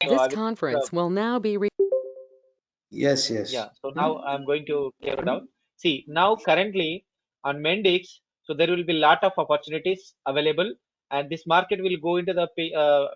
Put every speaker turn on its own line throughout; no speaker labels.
So
This
I will, uh,
conference will now be
Yes,
yeah.
yes.
So now I'm going to clear it out. See, now currently on Mendix, so there will be lot of opportunities available, and this market will go into the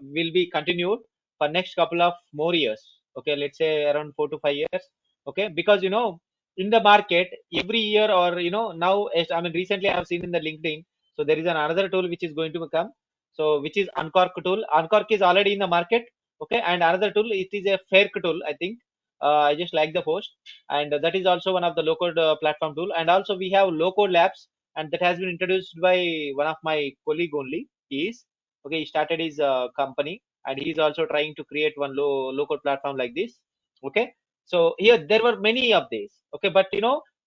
will be continued for next couple of more years. Okay, let's say around 4 to 5 years. Okay, because in the market every year, or now, as I mean recently I have seen in the LinkedIn, so there is another tool which is going to come. So which is Uncork tool. Uncork is already in the market. Okay, and another tool, it is a Fair tool, I think. I just like the post, and that is also one of the low code platform tool. And also we have low code labs, and that has been introduced by one of my colleague only. He is okay. He started his company, and he is also trying to create one low code platform like this. Okay, so here there were many of these. Okay, but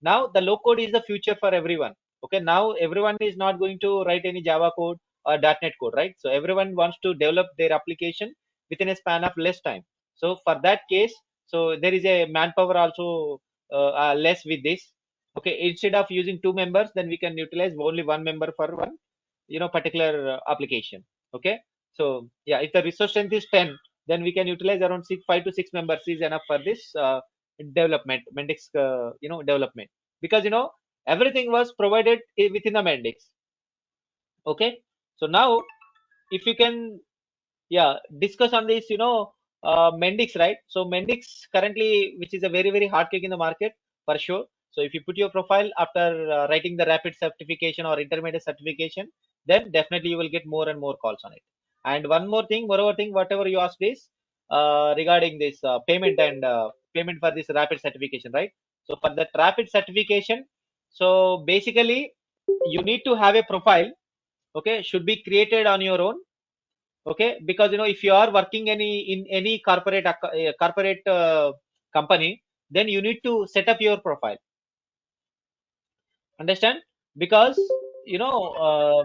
now the low code is the future for everyone. Okay, now everyone is not going to write any Java code or .NET code, right? So everyone wants to develop their application within a span of less time. So for that case, so there is a manpower also less with this. Okay, instead of using two members, then we can utilize only one member for one particular application. Okay, so yeah, if the resource strength is 10, then we can utilize around 5 to 6 members is enough for this development, Mendix development, because everything was provided within the Mendix. Okay, so now if you can, yeah, discuss on this, Mendix, right? So Mendix currently, which is a very hot cake in the market for sure. So if you put your profile after writing the rapid certification or intermediate certification, then definitely you will get more and more calls on it. And one more thing, moreover thing, whatever you asked is regarding this payment and payment for this rapid certification, right? So for that rapid certification, so basically you need to have a profile. Okay, should be created on your own. Okay, because if you are working in any corporate company, then you need to set up your profile. Understand? Because you know uh,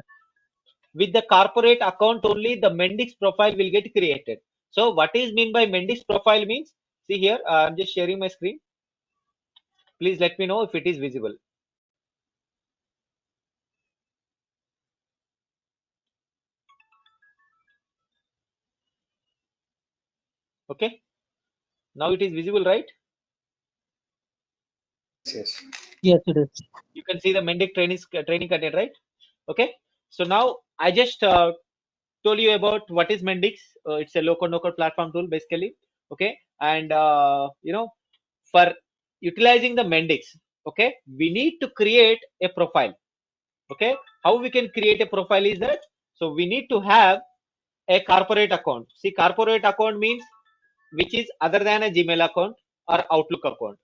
with the corporate account only, the Mendix profile will get created. So what is mean by Mendix profile means, see here, I'm just sharing my screen. Please let me know if it is visible. Okay, now it is visible, right?
Yes.
Yes, it is.
You can see the Mendix training content, right? Okay, so now I just told you about what is Mendix. It's a low-code, no-code platform tool, basically. Okay, and for utilizing the Mendix, okay, we need to create a profile. Okay, how we can create a profile is that, so we need to have a corporate account. See, corporate account means which is other than a Gmail account or Outlook account.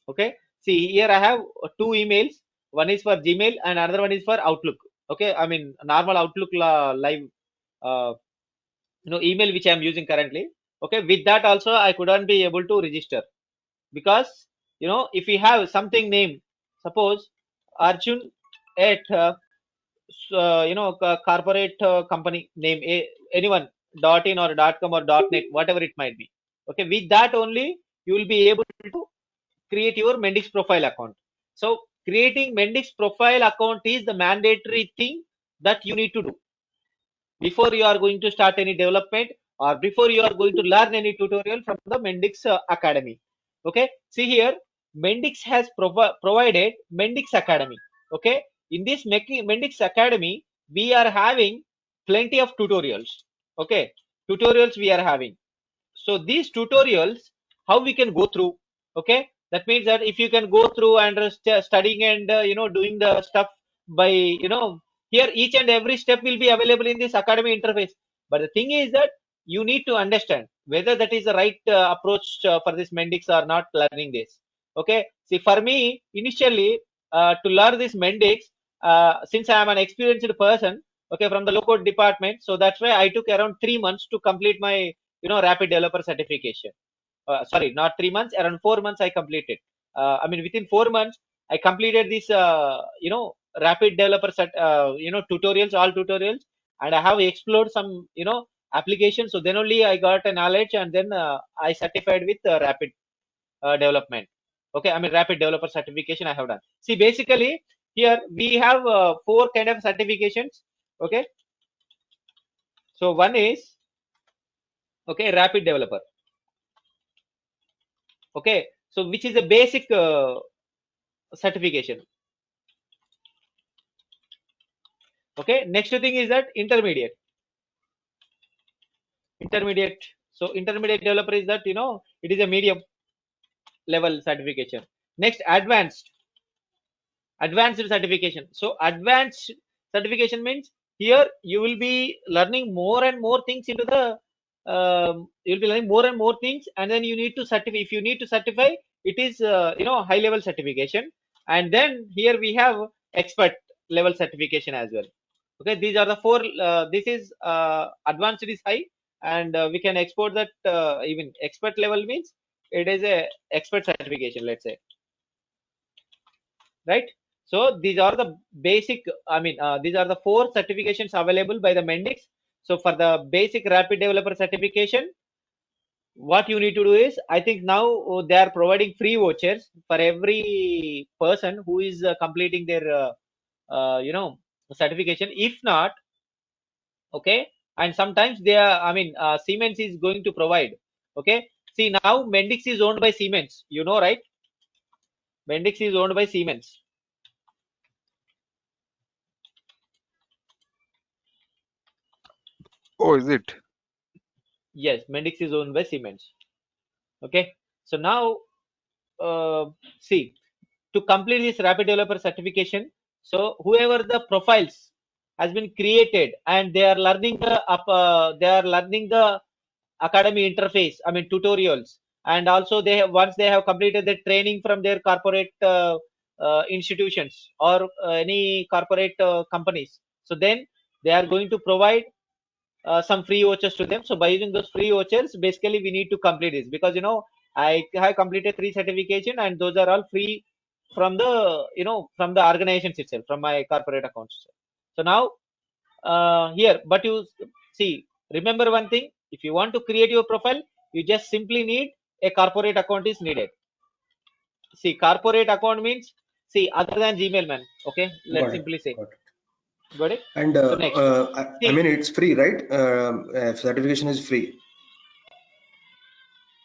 Okay, see here I have two emails. One is for Gmail and another one is for Outlook. Okay, I mean normal Outlook live uh, email which I am using currently. Okay, with that also I couldn't be able to register, because if we have something name, suppose Arjun at corporate company name, anyone, .in or .com or .net, whatever it might be. Okay, with that only you will be able to create your Mendix profile account. So creating Mendix profile account is the mandatory thing that you need to do before you are going to start any development, or before you are going to learn any tutorial from the Mendix Academy. Okay, see here, Mendix has provided Mendix Academy. Okay, in this Mendix Academy, we are having plenty of tutorials. Okay, tutorials we are having. So these tutorials, how we can go through. Okay, that means that if you can go through and studying and doing the stuff by here, each and every step will be available in this academy interface. But the thing is that you need to understand whether that is the right approach for this Mendix or not, learning this. Okay, see, for me initially, to learn this Mendix, since I am an experienced person, okay, from the low code department, so that's why I took around 3 months to complete my rapid developer certification. Sorry, not 3 months, around 4 months I completed. I mean within 4 months I completed this rapid developer tutorials, all tutorials, and I have explored some applications. So then only I got a knowledge, and then I certified with rapid development. Okay, I mean rapid developer certification I have done. See, basically here we have four kind of certifications. Okay, so one is, okay, rapid developer. Okay, so which is a basic certification. Okay, next thing is that intermediate. So intermediate developer is that, it is a medium level certification. Next, advanced certification. So advanced certification means here you will be learning more and more things into the you'll be learning more and more things, and then you need to certify. If you need to certify, it is high level certification. And then here we have expert level certification as well. Okay, these are the four. This is advanced is high, and we can export that. Even expert level means it is a expert certification, let's say, right? So these are the basic, these are the four certifications available by the Mendix. So for the basic rapid developer certification, what you need to do is, I think now they are providing free vouchers for every person who is completing their certification. If not, okay, and sometimes they are, Siemens is going to provide. Okay, see, now Mendix is owned by Siemens, right? Mendix is owned by Siemens.
Oh, is it?
Yes, Mendix is owned by Siemens. Okay, so now see, to complete this rapid developer certification, so whoever the profiles has been created and they are learning they are learning the academy interface, tutorials, and also they have, once they have completed the training from their corporate institutions or any corporate companies, so then they are going to provide some free vouchers to them. So by using those free vouchers, basically we need to complete this, because I have completed 3 certification, and those are all free from the from the organizations itself, from my corporate accounts. So now here, but you see, remember one thing: if you want to create your profile, you just simply need a corporate account is needed. See, corporate account means, see, other than Gmail, man. Okay, let's
Got it.
simply say,
Got it.
got it.
And
So next,
I
see,
mean, it's free, right? Certification is free.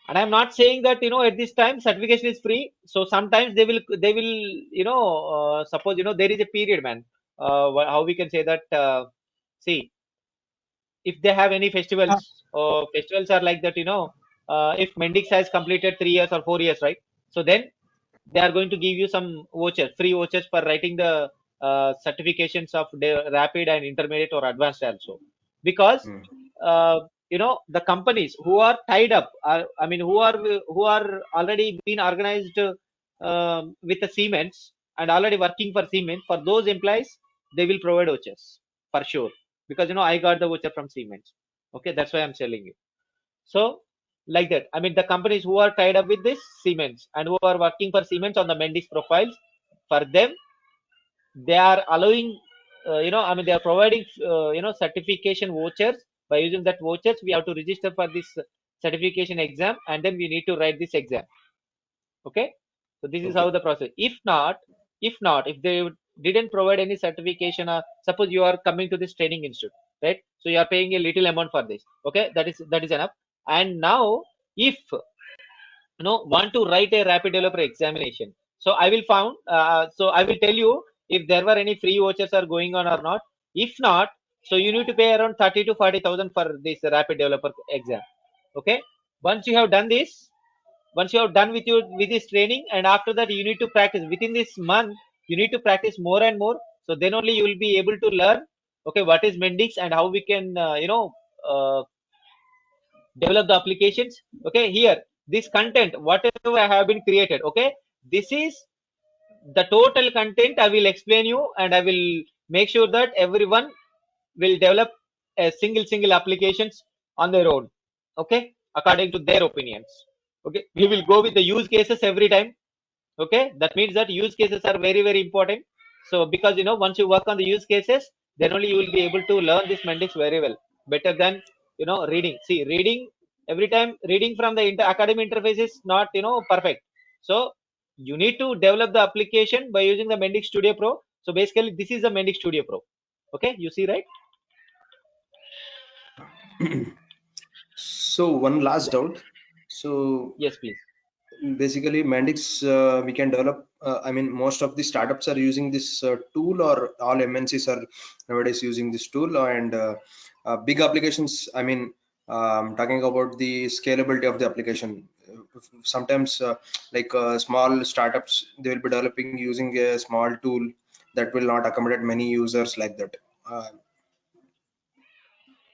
and I'm not saying that at this time certification is free. So sometimes they will suppose there is a period, man. How we can say that? See, if they have any festivals, or festivals are like that, if Mendix has completed 3 years or 4 years, right? So then they are going to give you some vouchers, free vouchers for writing the certifications of the rapid and intermediate or advanced also. Because
Hmm.
the companies who are tied up are, who are already been organized with the Siemens and already working for Siemens, for those employees they will provide vouchers for sure, because I got the voucher from Siemens. Okay, that's why I'm telling you. So like that, the companies who are tied up with this Siemens and who are working for Siemens on the Mendix profiles, for them they are allowing, they are providing, certification vouchers. By using that vouchers, we have to register for this certification exam, and then we need to write this exam. Okay, so this is how
Okay.
the process. If they didn't provide any certification, suppose you are coming to this training institute, right? So you are paying a little amount for this. Okay, that is enough. And now, if want to write a rapid developer examination, so I will tell you if there were any free vouchers are going on or not. If not, so you need to pay around 30 to 40,000 for this rapid developer exam. Okay, once you have done this, once you have done with this training, and after that you need to practice within this month. You need to practice more and more, so then only you will be able to learn, okay, what is Mendix and how we can uh, develop the applications. Okay, here, this content whatever I have been created, okay, this is the total content I will explain you, and I will make sure that everyone will develop a single applications on their own. Okay, according to their opinions. Okay, we will go with the use cases every time. Okay, that means that use cases are very very important. So because once you work on the use cases, then only you will be able to learn this Mendix very well, better than reading. See, reading, every time reading from the academy interface is not perfect. So you need to develop the application by using the Mendix Studio Pro. So basically this is the Mendix Studio Pro. Okay, you see, right?
So one last doubt. So
Yes, please.
basically Mendix, we can develop. I mean, most of the startups are using this tool, or all MNCs are nowadays using this tool, and big applications. I mean, talking about the scalability of the application. Sometimes, small startups, they will be developing using a small tool that will not accommodate many users like that. Uh,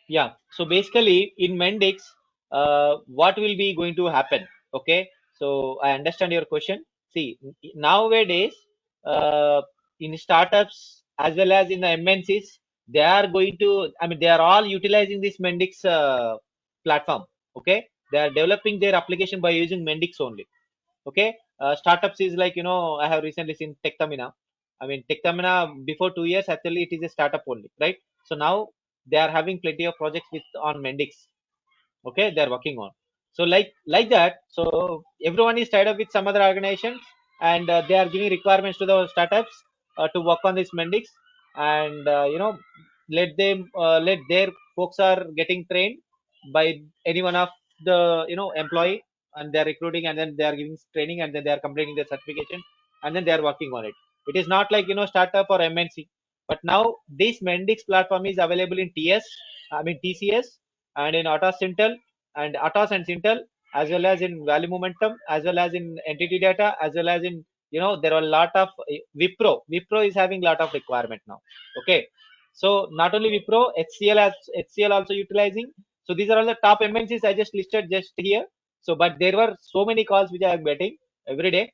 Yeah. So basically, in Mendix, what will be going to happen? Okay. So I understand your question. See, nowadays, uh, in startups as well as in the MNCs, they are going to. I mean, they are all utilizing this Mendix platform. Okay. They are developing their application by using Mendix only. Okay. Startups is like, I have recently seen Tectamina. I mean, Tectamina before 2 years, actually, it is a startup only, right? So now they are having plenty of projects with on Mendix. Okay, they are working on. So like that. So everyone is tied up with some other organization, and they are giving requirements to the startups to work on this Mendix, and let their folks are getting trained by any one of the employee, and they are recruiting, and then they are giving training, and then they are completing their certification, and then they are working on it. It is not like startup or MNC, but now this Mendix platform is available in TCS, and in Atos Sintel, and Atos and Sintel, as well as in Value Momentum, as well as in Entity Data, as well as in there are a lot of Wipro. Wipro is having lot of requirement now. Okay, so not only Wipro, HCL also utilizing. So these are all the top MNCs I just listed just here. So, but there were so many calls which I am getting every day.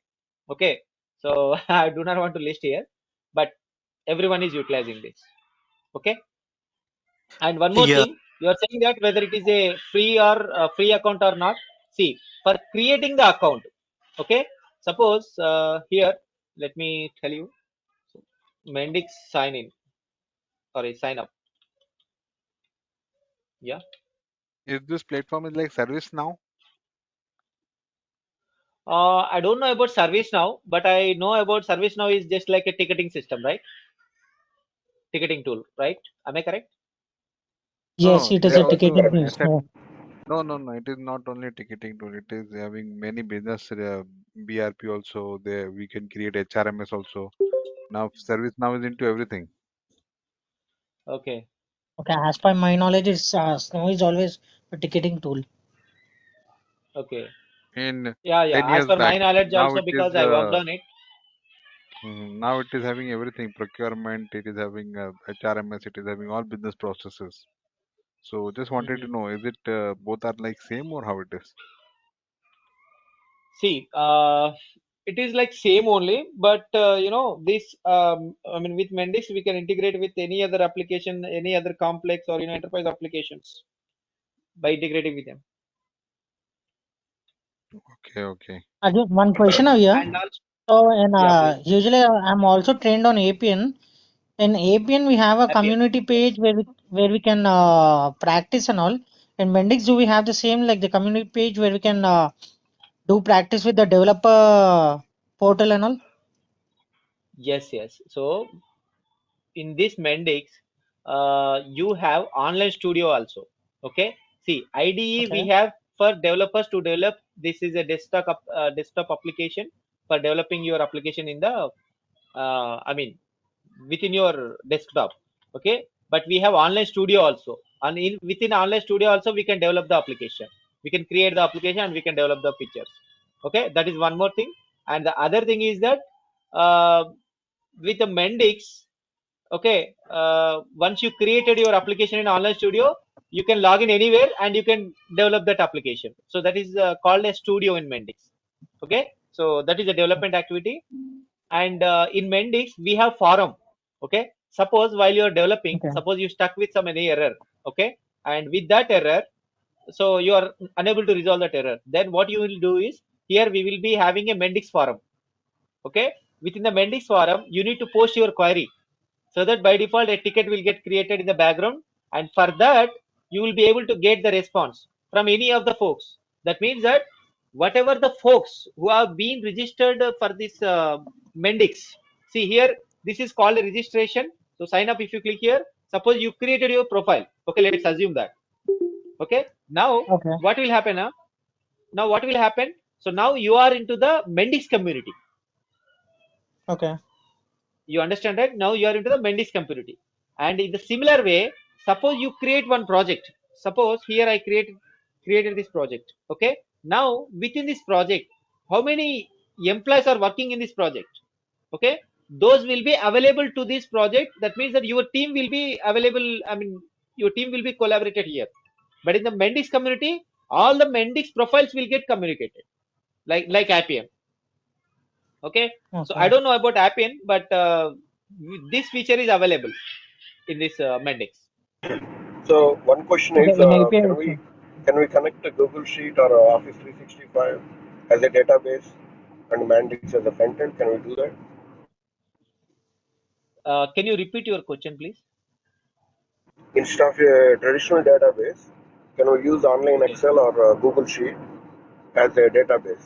Okay, so I do not want to list here, but everyone is utilizing this. Okay. And one more
Yeah.
thing, you are saying that whether it is a free account or not. See, for creating the account, okay. Suppose here, let me tell you, Mendix sign in, sorry, sign up. Yeah.
Is this platform is like service now?
I don't know about service now, but I know about service now is just like a ticketing system, right? Ticketing tool, right? Am I correct?
Yes,
No,
it is
there
a
also
ticketing news.
asset. No, no, no. It is not only ticketing tool. It is having many business BRP also. There we can create HRMS also. Now service now is into everything.
Okay.
Okay, as per my knowledge, is Snow is always a ticketing tool.
Okay.
In
Yeah, yeah.
10
As
years
per
back,
my knowledge
now
also,
it is
because I worked on it.
now it is having everything. Procurement. It is having HRMS. It is having all business processes. So just wanted to
Mhm.
know, is it both are like same or how it is?
See, it is like same only, but this I mean, with Mendix we can integrate with any other application, any other complex or enterprise applications by integrating with them.
Okay, okay.
Just one question over here.
And also,
So, and
yeah, please.
usually I'm also trained on APN. In APN, we have a
Happy.
community page where we can practice and all. In Mendix, do we have the same like the community page where we can do practice with the developer portal and all?
Yes, yes. So in this Mendix, you have online studio also. Okay. See, IDE
Okay.
we have for developers to develop. This is a desktop application for developing your application in the I mean within your desktop. Okay, but we have online studio also, and in within online studio also we can develop the application. We can create the application and we can develop the features. Okay, that is one more thing. And the other thing is that uh, with the Mendix, okay, once you created your application in online studio, you can log in anywhere and you can develop that application. So that is called a studio in Mendix. Okay, so that is a development activity. And in Mendix we have forum. Okay, suppose while you are developing,
Okay.
suppose you stuck with some any error. Okay, and with that error, so you are unable to resolve that error, then what you will do is, here we will be having a Mendix forum. Okay, within the Mendix forum you need to post your query, so that by default a ticket will get created in the background, and for that you will be able to get the response from any of the folks. That means that whatever the folks who have been registered for this Mendix, see here, this is called a registration. So sign up. If you click here, suppose you created your profile. Okay, let's assume that. Okay, now
Okay.
what will happen? Now what will happen? So now you are into the Mendix community.
Okay.
You understand, right? Now you are into the Mendix community. And in the similar way, suppose you create one project. Suppose here I created this project. Okay. Now within this project, how many employees are working in this project? Okay. Those will be available to this project. That means that your team will be available. I mean, your team will be collaborated here. But in the Mendix community, all the Mendix profiles will get communicated, like Appian. Okay. So I
Okay.
don't know about Appian, but this feature is available in this Mendix.
So one question
Okay.
is,
In API
can we
also.
can we connect a Google Sheet or a Office 365 as a database and Mendix as a front end? Can we do that?
Can you repeat your question, please?
Instead of a traditional database, can we use online
Okay.
Excel or Google Sheet as a database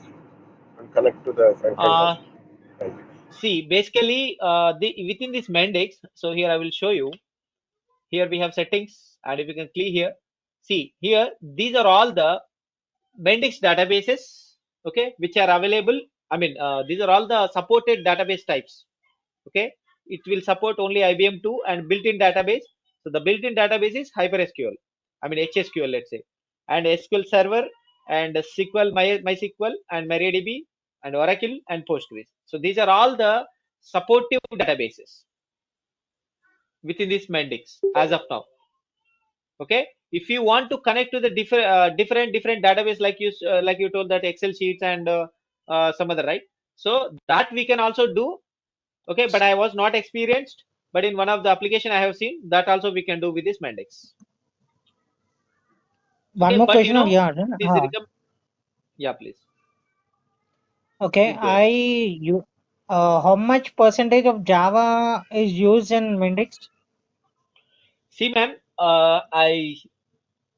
and connect to the front end of
Uh,
Mendix?
See, basically, within this Mendix, so here I will show you. Here we have settings, and if you can click here, see here, these are all the Mendix databases, okay, which are available. I mean, these are all the supported database types. Okay, it will support only IBM2 and built-in database. So the built-in database is HyperSQL. I mean HSQL, let's say, and SQL Server and SQL, MySQL and MariaDB and Oracle and Postgres. So these are all the supportive databases within this Mendix as of now. Okay, if you want to connect to the different database, like you told, that Excel sheets and some other, right? So that we can also do. Okay, but I was not experienced, but in one of the application I have seen that also we can do with this Mendix.
One
Okay,
more
but
question of yours.
this yeah, please.
Okay.
Please go ahead.
How much percentage of Java is used in Mendix?
See, man,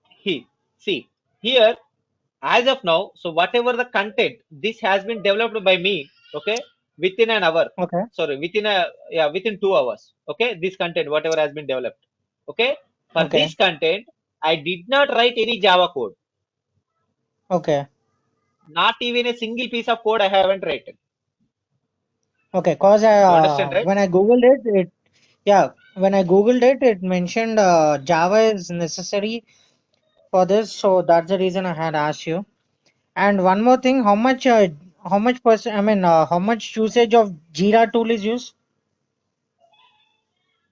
he see here as of now. So whatever the content, this has been developed by me. Okay, within an hour.
Okay.
Sorry, within 2 hours. Okay, this content whatever has been developed. Okay, for
Okay.
this content, I did not write any Java code.
Okay.
Not even a single piece of code I haven't written.
Okay. Cause
You understand, right?
when I googled it, yeah, when I googled it, it mentioned Java is necessary for this, so that's the reason I had asked you. And one more thing, how much percent? I mean, how much usage of Jira tool is used?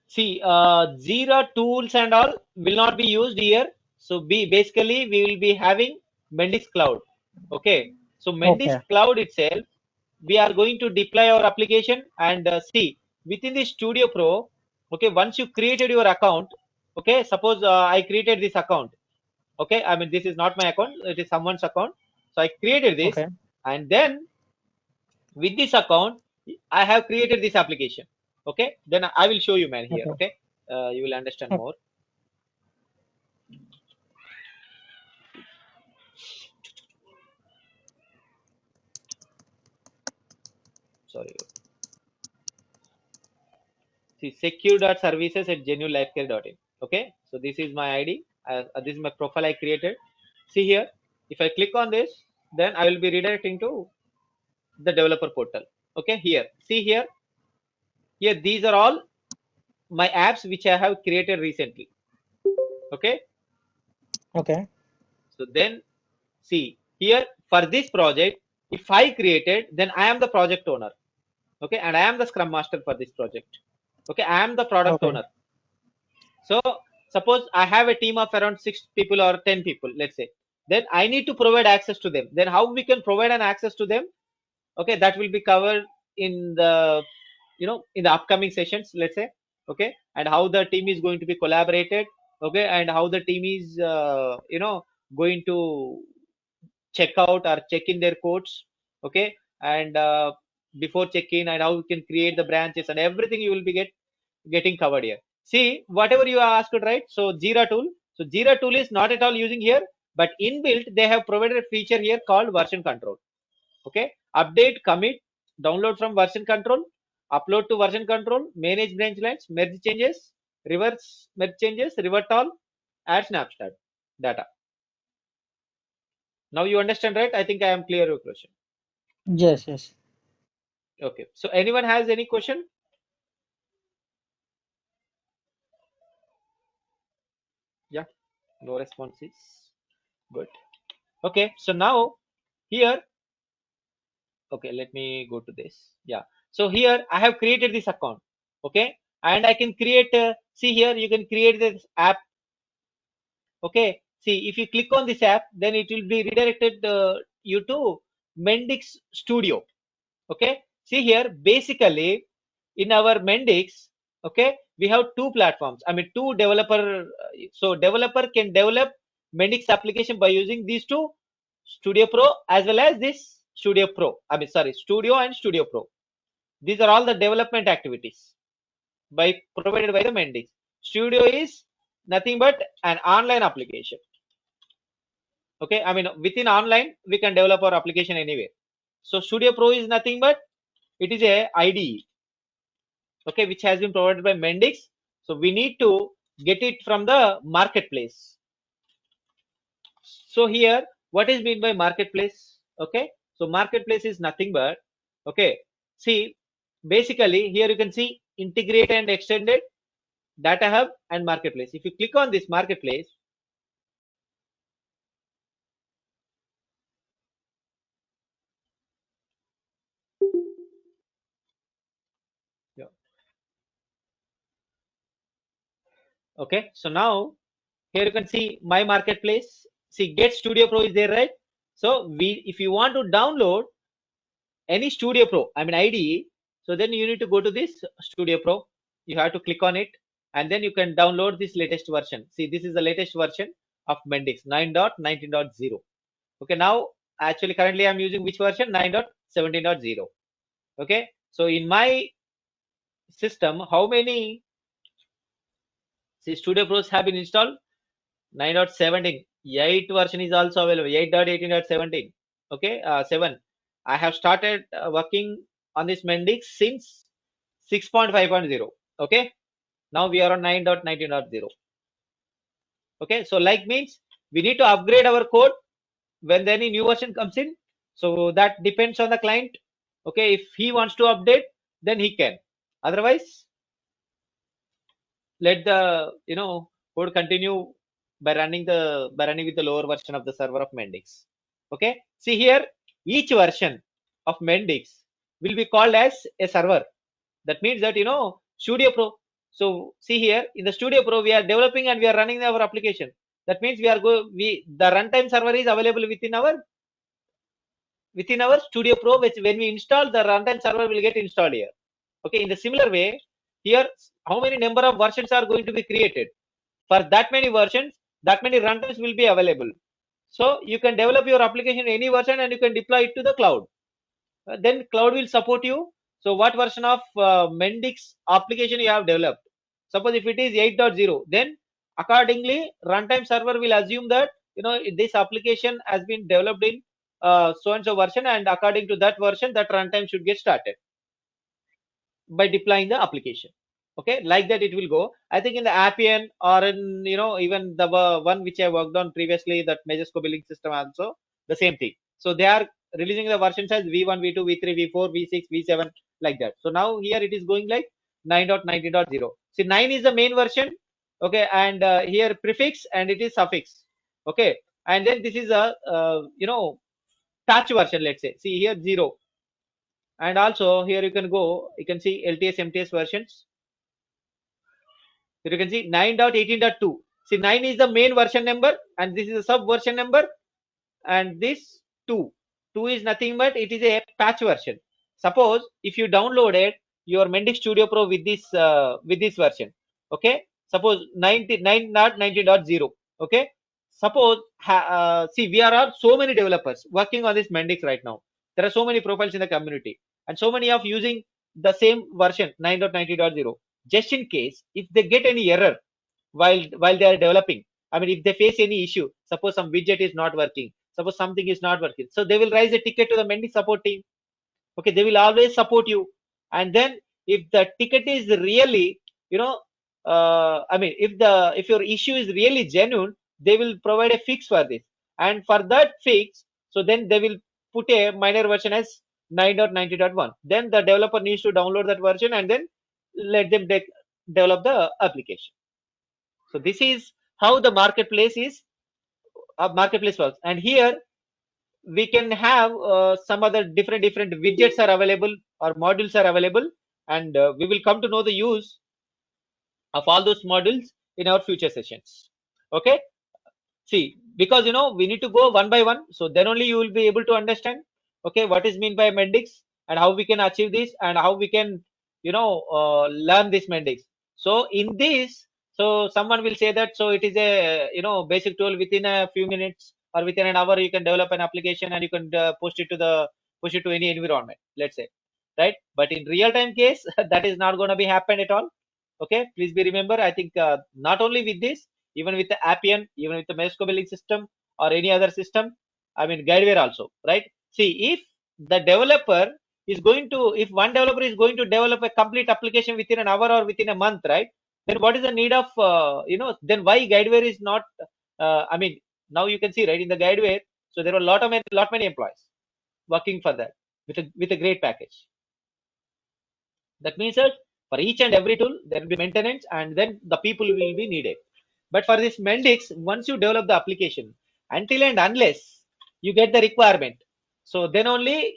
See, Jira tools and all will not be used here. So basically we will be having Mendix Cloud. Okay. So Mendix
Okay.
Cloud itself, we are going to deploy our application and see within the Studio Pro. Okay. Once you created your account, okay. Suppose I created this account. Okay. I mean, this is not my account. It is someone's account. So I created this,
Okay.
and then with this account I have created this application. Okay, then I will show you, man, here.
Okay.
Okay, you will understand
Okay.
more. Sorry. See, secure.services at genuinelifecare.in. Okay, so this is my ID. This is my profile I created. See here, if I click on this, then I will be redirecting to the developer portal. Okay, here, see here these are all my apps which I have created recently. Okay,
Okay.
so then see here, for this project, if I created, then I am the project owner. Okay, and I am the scrum master for this project. Okay, I am the product
Okay.
owner. So suppose I have a team of around 6 people or 10 people, let's say, then I need to provide access to them. Then how we can provide an access to them? Okay, that will be covered in the, in the upcoming sessions, let's say. Okay, and how the team is going to be collaborated. Okay, and how the team is going to check out or check in their codes. Okay, and before check in, and how you can create the branches and everything, you will be getting covered here. See, whatever you asked, right? So Jira tool, so Jira tool is not at all using here, but inbuilt they have provided a feature here called version control. Okay, update, commit, download from version control, upload to version control, manage branch lines, merge changes, reverse merge changes, revert all, add snapshot data. Now you understand, right? I think I am clear your question.
Yes, yes.
Okay. So anyone has any question? Yeah. No responses. Good. Okay. So now here, okay, let me go to this. Yeah. So here I have created this account. Okay. And I can create, see here, you can create this app. Okay. See, if you click on this app, then it will be redirected you to Mendix Studio. Okay. See here, basically in our Mendix, okay, we have two platforms. I mean, two developer. So developer can develop Mendix application by using these two, Studio Pro as well as this Studio Pro. I mean, sorry, Studio and Studio Pro. These are all the development activities by provided by the Mendix. Studio is nothing but an online application. Okay, I mean within online we can develop our application anywhere. So Studio Pro is nothing but it is a IDE, okay, which has been provided by Mendix. So we need to get it from the marketplace. So here, what is mean by marketplace? Okay, so marketplace is nothing but, okay, see, basically here you can see integrate and extended data hub and marketplace. If you click on this marketplace, yeah, okay, so now here you can see my marketplace. See, get Studio Pro is there, right? So we, if you want to download any Studio Pro, I mean IDE, so then you need to go to this Studio Pro. You have to click on it, and then you can download this latest version. See, this is the latest version of Mendix 9.19.0. Okay, now actually currently I'm using which version? 9.17.0. Okay, so in my system, how many, see, Studio Pros have been installed? 9.17. 8 version is also available. 8.18.17. Okay, 7. I have started working on this Mendix since 6.5.0. Okay, now we are on 9.19.0. Okay, so like means we need to upgrade our code when any new version comes in. So that depends on the client. Okay, if he wants to update, then he can. Otherwise, let the code continue by running with the lower version of the server of Mendix. Okay, see here, each version of Mendix will be called as a server. That means that Studio Pro. So see here, in the Studio Pro we are developing and we are running our application. That means the runtime server is available within our Studio Pro, which when we install, the runtime server will get installed here. Okay, in the similar way, here how many number of versions are going to be created? For that many versions, that many runtimes will be available. So you can develop your application in any version and you can deploy it to the cloud. Then cloud will support you. So what version of Mendix application you have developed? Suppose if it is 8.0, then accordingly runtime server will assume that this application has been developed in so and so version, and according to that version, that runtime should get started by deploying the application. Okay, like that it will go. I think in the Appian or in even the one which I worked on previously, that Majesco billing system also the same thing. So they are releasing the versions as v1, v2, v3, v4, v6, v7, like that. So now here it is going like 9.19.0. See, 9 is the main version. Okay, and here prefix and it is suffix. Okay, and then this is a patch version, let's say. See here 0, and also here you can go, you can see LTS MTS versions. Here you can see 9.18.2. See, 9 is the main version number and this is a sub version number, and this 2 is nothing but it is a patch version. Suppose if you downloaded your Mendix Studio Pro with this version, okay, suppose 9.19.0. okay, suppose see, we are so many developers working on this Mendix right now. There are so many profiles in the community and so many of using the same version 9.19.0. Just in case if they get any error while they are developing, I mean if they face any issue, suppose some widget is not working, suppose something is not working, so they will raise a ticket to the Mendix support team. Okay, they will always support you. And then if the ticket is really I mean if your issue is really genuine, they will provide a fix for this, and for that fix, so then they will put a minor version as 9.90.1. Then the developer needs to download that version and then let them develop the application. So this is how the marketplace works. And here we can have some other different widgets are available or modules are available, and we will come to know the use of all those modules in our future sessions. Okay. See, because we need to go one by one, so then only you will be able to understand, okay, what is mean by Mendix and how we can achieve this and how we can, learn this Mendix. So in this, so someone will say that, so it is a, basic tool. Within a few minutes or within an hour, you can develop an application and you can push it to any environment, let's say, right? But in real time case, that is not going to be happen at all. Okay, please be remember. I think not only with this, even with the Appian, even with the Mesco billing system or any other system, I mean guideware also, right? See, if the developer is going to, if one developer is going to develop a complete application within an hour or within a month, right? Then what is the need of, then why guideware is not, I mean, now you can see, right, in the guideware, so there were lot many employees working for that with a great package. That means that for each and every tool, there will be maintenance and then the people will be needed. But for this Mendix, once you develop the application, until and unless you get the requirement, so then only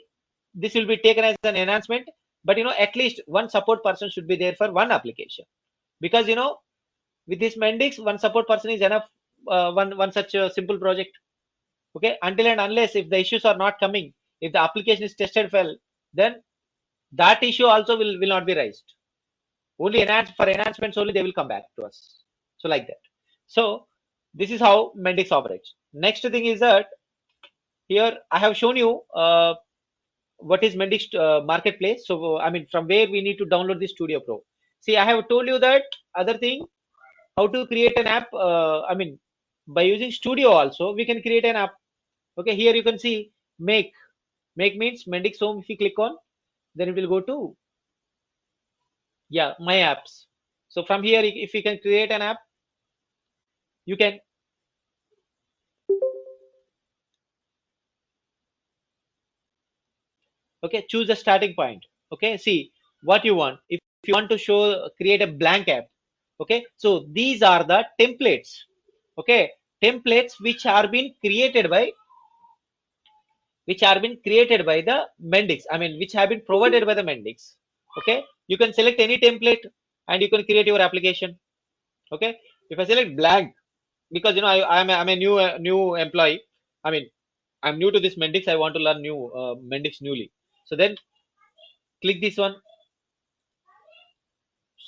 this will be taken as an enhancement. But at least one support person should be there for one application, because with this Mendix, one support person is enough. One such a simple project. Okay, until and unless if the issues are not coming, if the application is tested well, then that issue also will not be raised. Only for enhancements only they will come back to us. So like that. So this is how Mendix operates. Next thing is that here I have shown you what is Mendix marketplace. So I mean, from where we need to download the Studio Pro. See, I have told you that other thing, how to create an app. I mean, by using Studio also we can create an app. Okay, here you can see make. Make means Mendix Home. If you click on, then it will go to, yeah, my apps. So from here, if you can create an app, you can, okay, choose a starting point. Okay, see what you want. If you want to create a blank app, okay, so these are the templates. Okay, templates which are been created by the Mendix, I mean which have been provided by the Mendix. Okay, you can select any template and you can create your application. Okay, if I select blank, because I'm a new employee, I mean I'm new to this Mendix, I want to learn new Mendix newly. So then click this one.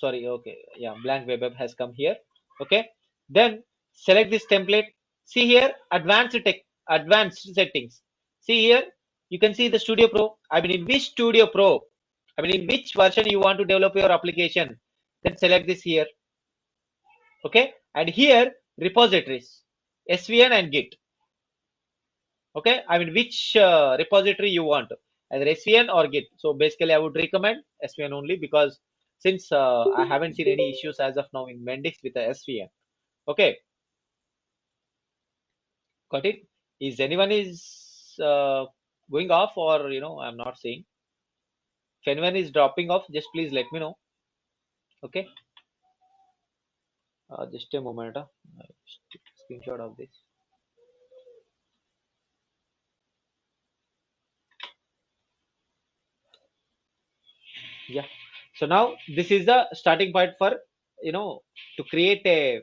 Sorry, okay, yeah, blank web app has come here. Okay, then select this template. See here, advanced settings. See here, you can see the Studio Pro. I mean, in which Studio Pro, I mean in which version you want to develop your application, then select this here. Okay, and here repositories, svn and git. Okay, I mean which repository you want, either svn or git. So basically I would recommend svn only, because since I haven't seen any issues as of now in Mendix with the svn. Okay, got it. Is anyone is going off, or I'm not seeing? If anyone is dropping off, just please let me know. Okay, just a moment. Screenshot of this. Yeah, so now this is the starting point for to create a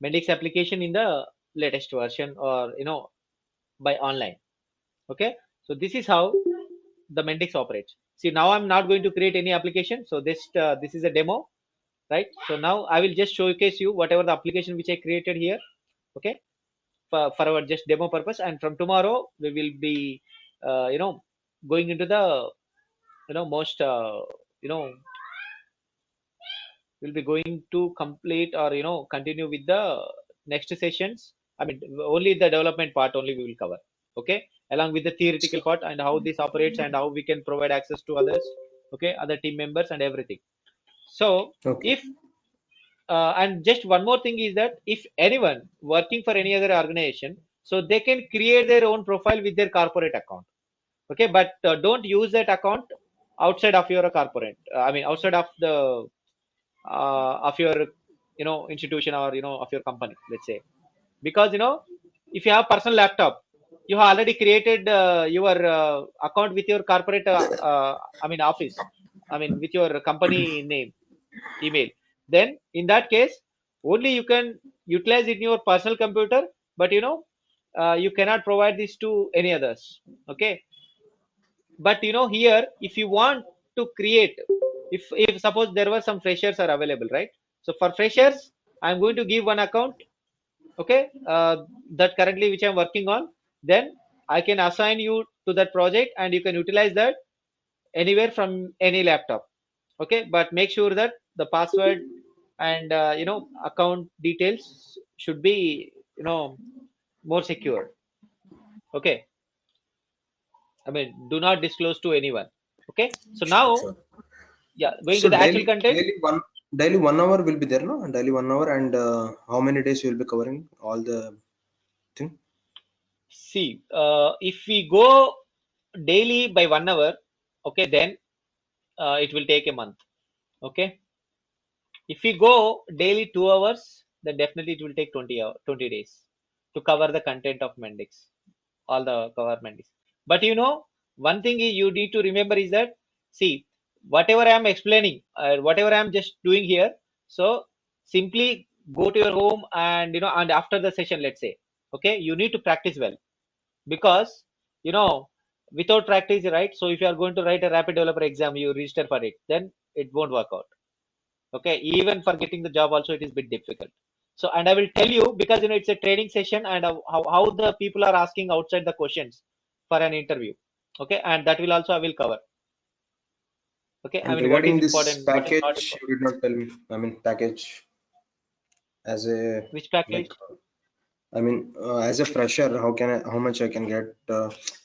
Mendix application in the latest version, or by online. Okay, so this is how the Mendix operates. See, now I'm not going to create any application, so this is a demo, right? So now I will just showcase you whatever the application which I created here. Okay, for our just demo purpose, and from tomorrow we will be going into the most we'll be going to complete, or continue with the next sessions. I mean, only the development part only we will cover. Okay, along with the theoretical part and how this operates and how we can provide access to others, okay, other team members and everything. So
Okay.
if and just one more thing is that if anyone working for any other organization, so they can create their own profile with their corporate account. Okay, but don't use that account outside of your corporate. I mean, outside of your institution or of your company, let's say, because if you have personal laptop, you have already created your account with your corporate I mean office, I mean with your company name, email. Then in that case, only you can utilize it in your personal computer, but you cannot provide this to any others. Okay, but here if you want to create, if suppose there were some freshers are available, right? So for freshers, I'm going to give one account. Okay, that currently which I'm working on. Then I can assign you to that project and you can utilize that anywhere from any laptop. Okay, but make sure that the password and account details should be more secure. Okay, I mean, do not disclose to anyone. Okay, so now,
Sure, sure.
yeah, going
So
to the actual content.
daily 1 hour will be there, no? Daily 1 hour, and how many days you will be covering all the thing?
See, if we go daily by 1 hour, okay, then it will take a month. Okay, if we go daily 2 hours, then definitely it will take 20 days to cover the content of Mendix, all the cover Mendix. But one thing you need to remember is that, see, whatever I am explaining, whatever I am just doing here, so simply go to your home and and after the session, let's say, okay, you need to practice well, because you know without practice, right? So if you are going to write a rapid developer exam, you register for it, then it won't work out. Okay, even for getting the job also it is a bit difficult. So, and I will tell you, because it's a training session, and how the people are asking outside the questions for an interview. Okay, and that will also I will cover. Okay, I
And
mean, what is
regarding this
important, what is not
package,
important.
you did not tell me. I mean, package as a
Which
like,
package?
as a fresher, how much I can get?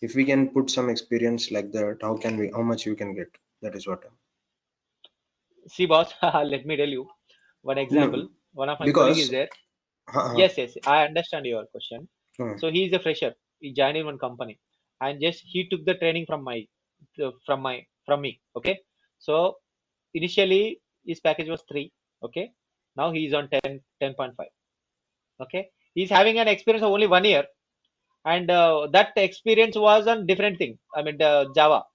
If we can put some experience like that, how much you can get? That is what.
See, boss, let me tell you one example.
No,
One of my colleague is
because
there.
uh,
Yes, yes, I understand your question.
uh,
So he is a fresher. He joined in one company, and just he took the training from me. Okay, so initially his package was 3. Okay, now he is on 10.5. Okay, he's having an experience of only 1 year, and that experience was on different thing. I mean, Java,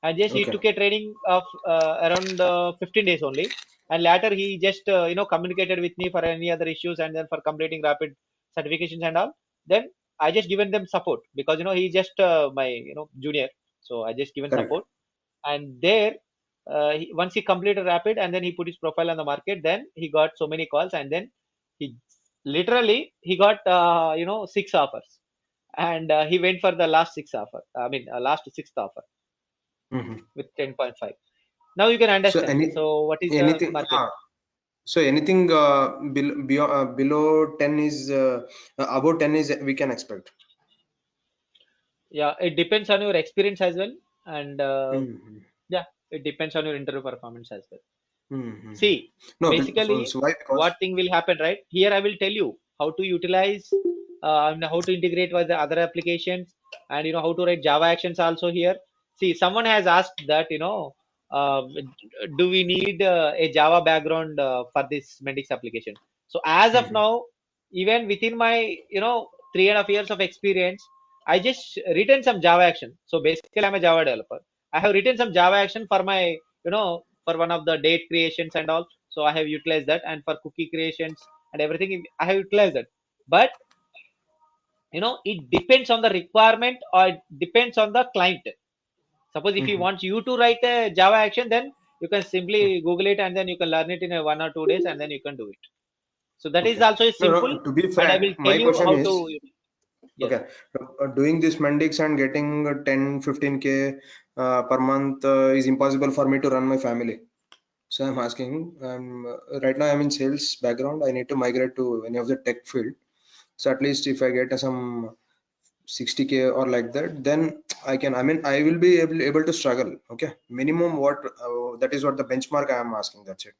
and just he
okay,
took a training of around 15 days only, and later he just communicated with me for any other issues, and then for completing rapid certifications and all. Then I just given them support, because he's just my junior, so I just given
correct.
support. And there, once he completed rapid and then he put his profile on the market, then he got so many calls, and then he literally he got 6 offers, and he went for the last six offer, I mean last sixth offer
Hmm.
with 10.5. Now you can
So
understand. So what is the
anything?
market?
So anything below 10 is above 10 is we can expect.
Yeah, it depends on your experience as well, and
Hmm.
yeah, it depends on your interview performance as well.
Hmm.
See,
No,
basically,
so why? Because
what thing will happen, right? Here, I will tell you how to utilize and how to integrate with the other applications, and how to write Java actions also here. See, someone has asked that, do we need a Java background for this Mendix application? So as of
Mhm.
now, even within my, 3.5 years of experience, I just written some Java action. So basically, I'm a Java developer. I have written some Java action for my, for one of the date creations and all. So I have utilized that, and for cookie creations and everything, I have utilized that. But it depends on the requirement, or it depends on the client. Suppose if he
Mhm.
wants you to write a Java action, then you can simply Google it and then you can learn it in a 1 or 2 days, and then you can do it. So that is
Okay.
also
No,
simple,
no. To be
and I will
frank,
tell
my
you
question
how
is,
to. Yes.
okay, doing this Mendix and getting 10, 15K per month is impossible for me to run my family. So I'm asking, right now I'm in sales background. I need to migrate to any of the tech field. So at least if I get some 60K or like that, then I will be able to struggle. Okay. Minimum what, that is what the benchmark I am asking. That's it.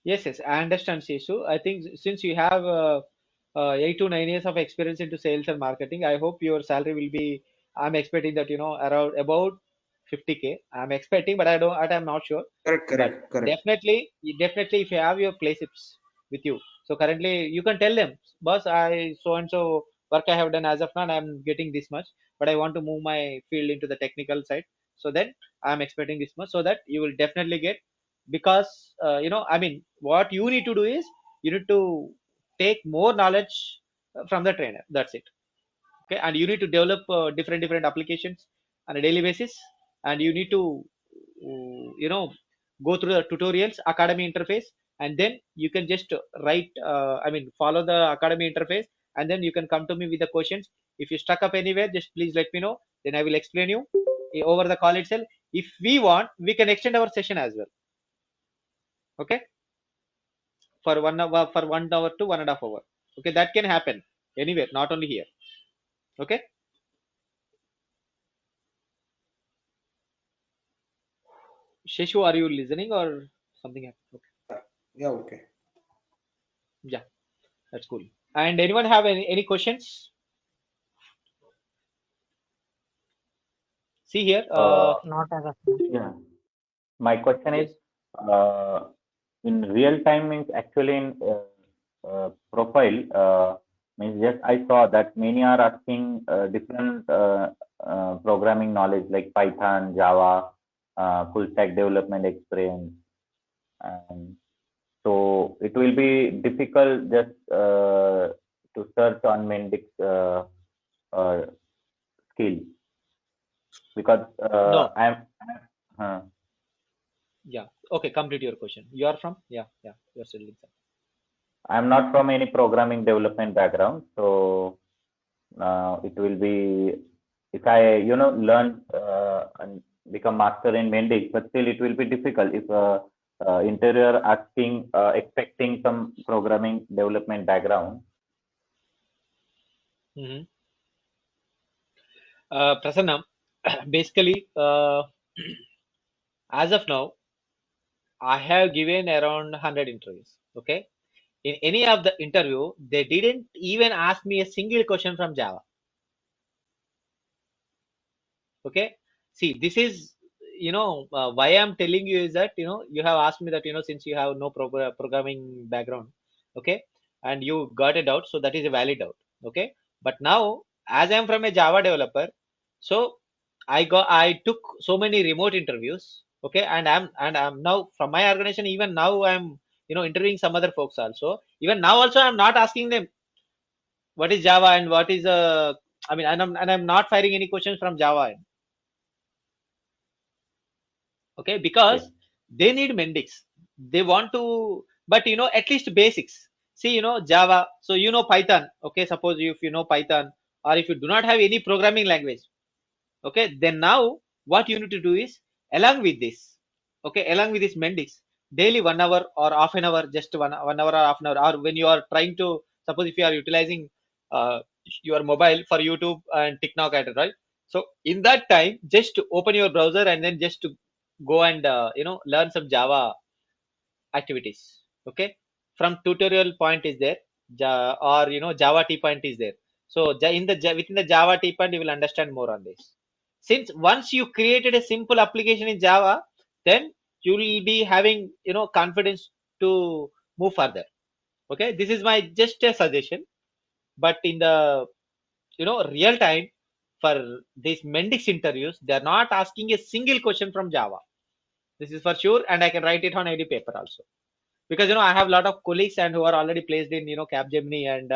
Yes, yes, I understand, Shishu. I think since you have 8 to 9 years of experience into sales and marketing, I hope your salary will be I'm expecting that, around about 50K. I'm expecting, but I'm not sure.
Correct,
But
correct, correct.
definitely, if you have your playships with you, so currently you can tell them, boss, I so and so work I have done as of now, and I'm getting this much, but I want to move my field into the technical side. So then I'm expecting this much, so that you will definitely get, because I mean, what you need to do is you need to take more knowledge from the trainer. That's it. Okay, and you need to develop different applications on a daily basis, and you need to go through the tutorials academy interface, and then you can just write I mean, follow the academy interface, and then you can come to me with the questions. If you stuck up anywhere, just please let me know, then I will explain you over the call itself. If we want, we can extend our session as well. Okay, for 1 hour, for 1 hour to 1.5 hour. Okay, that can happen anywhere, not only here. Okay, Sheshu, are you listening or something happened? Okay.
Yeah, okay.
Yeah, that's cool. And anyone have any questions? See here.
Uh,
Not as of now.
yeah, my question is,
Yes.
uh, in real time means actually in profile means just I saw that many are asking different programming knowledge like Python, Java, full stack development experience, and so it will be difficult just to search on Mendix uh, skill because
No.
uh,
Yeah. Okay. Complete your question. You are from? Yeah. Yeah. You're still listening.
I'm not from any programming development background, so it will be if I learn and become master in Mendix, but still it will be difficult if interior asking expecting some programming development background.
Mm-hmm. Prasanna, basically, as of now, I have given around 100 interviews. Okay. In any of the interview, they didn't even ask me a single question from Java. Okay, see, this is why I'm telling you is that you have asked me that since you have no programming background. Okay, and you got a doubt, so that is a valid doubt. Okay, but now, as I'm from a Java developer, so I took so many remote interviews. Okay, and I'm now from my organization, even now I'm interviewing some other folks also. Even now also, I'm not asking them what is Java and what is I mean, and I'm not firing any questions from Java. Okay, because
Okay.
they need Mendix. They want to, but at least basics. See, Java, so Python. Okay, suppose if you know Python, or if you do not have any programming language, okay, then now what you need to do is, along with this, okay, along with this Mendix, daily 1 hour or half an hour, just 1 hour or half an hour, or when you are trying to, suppose if you are utilizing uh, your mobile for YouTube and TikTok, right? So in that time, just to open your browser and then just to go and learn some Java activities. Okay, from tutorial point is there, or Java T point is there. So within the Java T point, you will understand more on this. Since once you created a simple application in Java, then you will be having confidence to move further. Okay, this is my just a suggestion. But in the real time, for these Mendix interviews, they are not asking a single question from Java. This is for sure, and I can write it on any paper also, because I have a lot of colleagues and who are already placed in Capgemini, and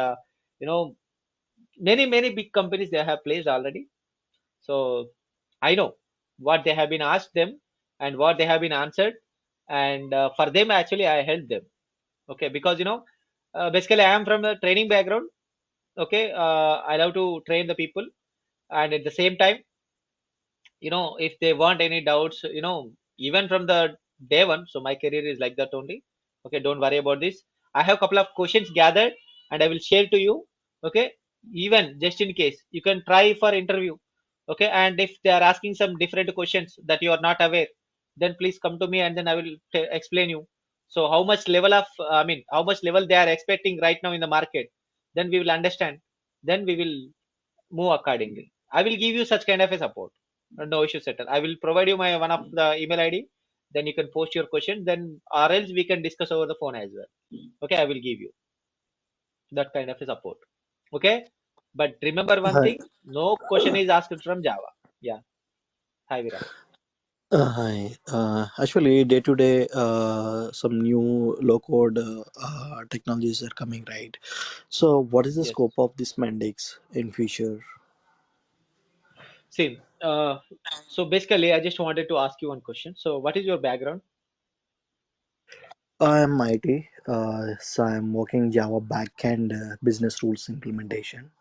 you know many big companies they have placed already. So I know what they have been asked them and what they have been answered, and for them actually I help them. Okay, because basically I am from a training background. Okay, I love to train the people, and at the same time, if they want any doubts, even from the day one. So my career is like that only. Okay, don't worry about this. I have a couple of questions gathered, and I will share to you. Okay, even just in case you can try for interview. Okay, and if they are asking some different questions that you are not aware, then please come to me, and then I will explain you. So how much level of I mean, how much level they are expecting right now in the market, then we will understand, then we will move accordingly. I will give you such kind of a support. No issue settle. I will provide you my one of the email ID. Then you can post your question. Then or else we can discuss over the phone as well. Okay, I will give you that kind of a support. Okay, but remember one
Hi.
thing: no question is asked from Java. Yeah. Hi, Vira.
Hi. Actually, day to day, some new low code technologies are coming, right? So, what is the
Yes.
scope of this Mendix in future?
See, so basically, I just wanted to ask you one question. So, what is your background?
I am IT, so I'm working Java backend business rules implementation.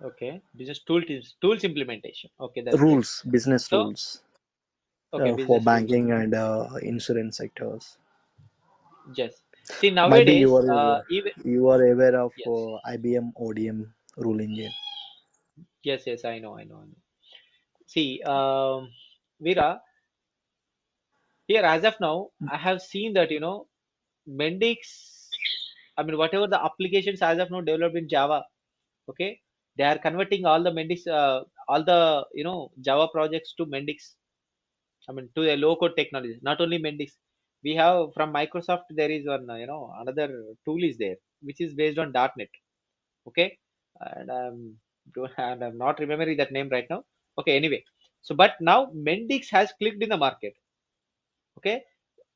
Okay, business tools implementation. Okay, that's great.
Rules, business
So,
rules
okay,
for
business rules.
banking and insurance sectors.
Yes. See,
Might be
nowadays, even
you are aware of
yes,
IBM ODM rule engine.
yes, I know. See, Veera, here as of now, I have seen that Mendix. I mean, whatever the applications as of now developed in Java, okay, they are converting all the Mendix, all the Java projects to Mendix. I mean, to a low code technology. Not only Mendix, we have from Microsoft. There is one, another tool is there which is based on .NET. Okay, and and I'm not remembering that name right now. Okay, anyway, so but now Mendix has clicked in the market. Okay,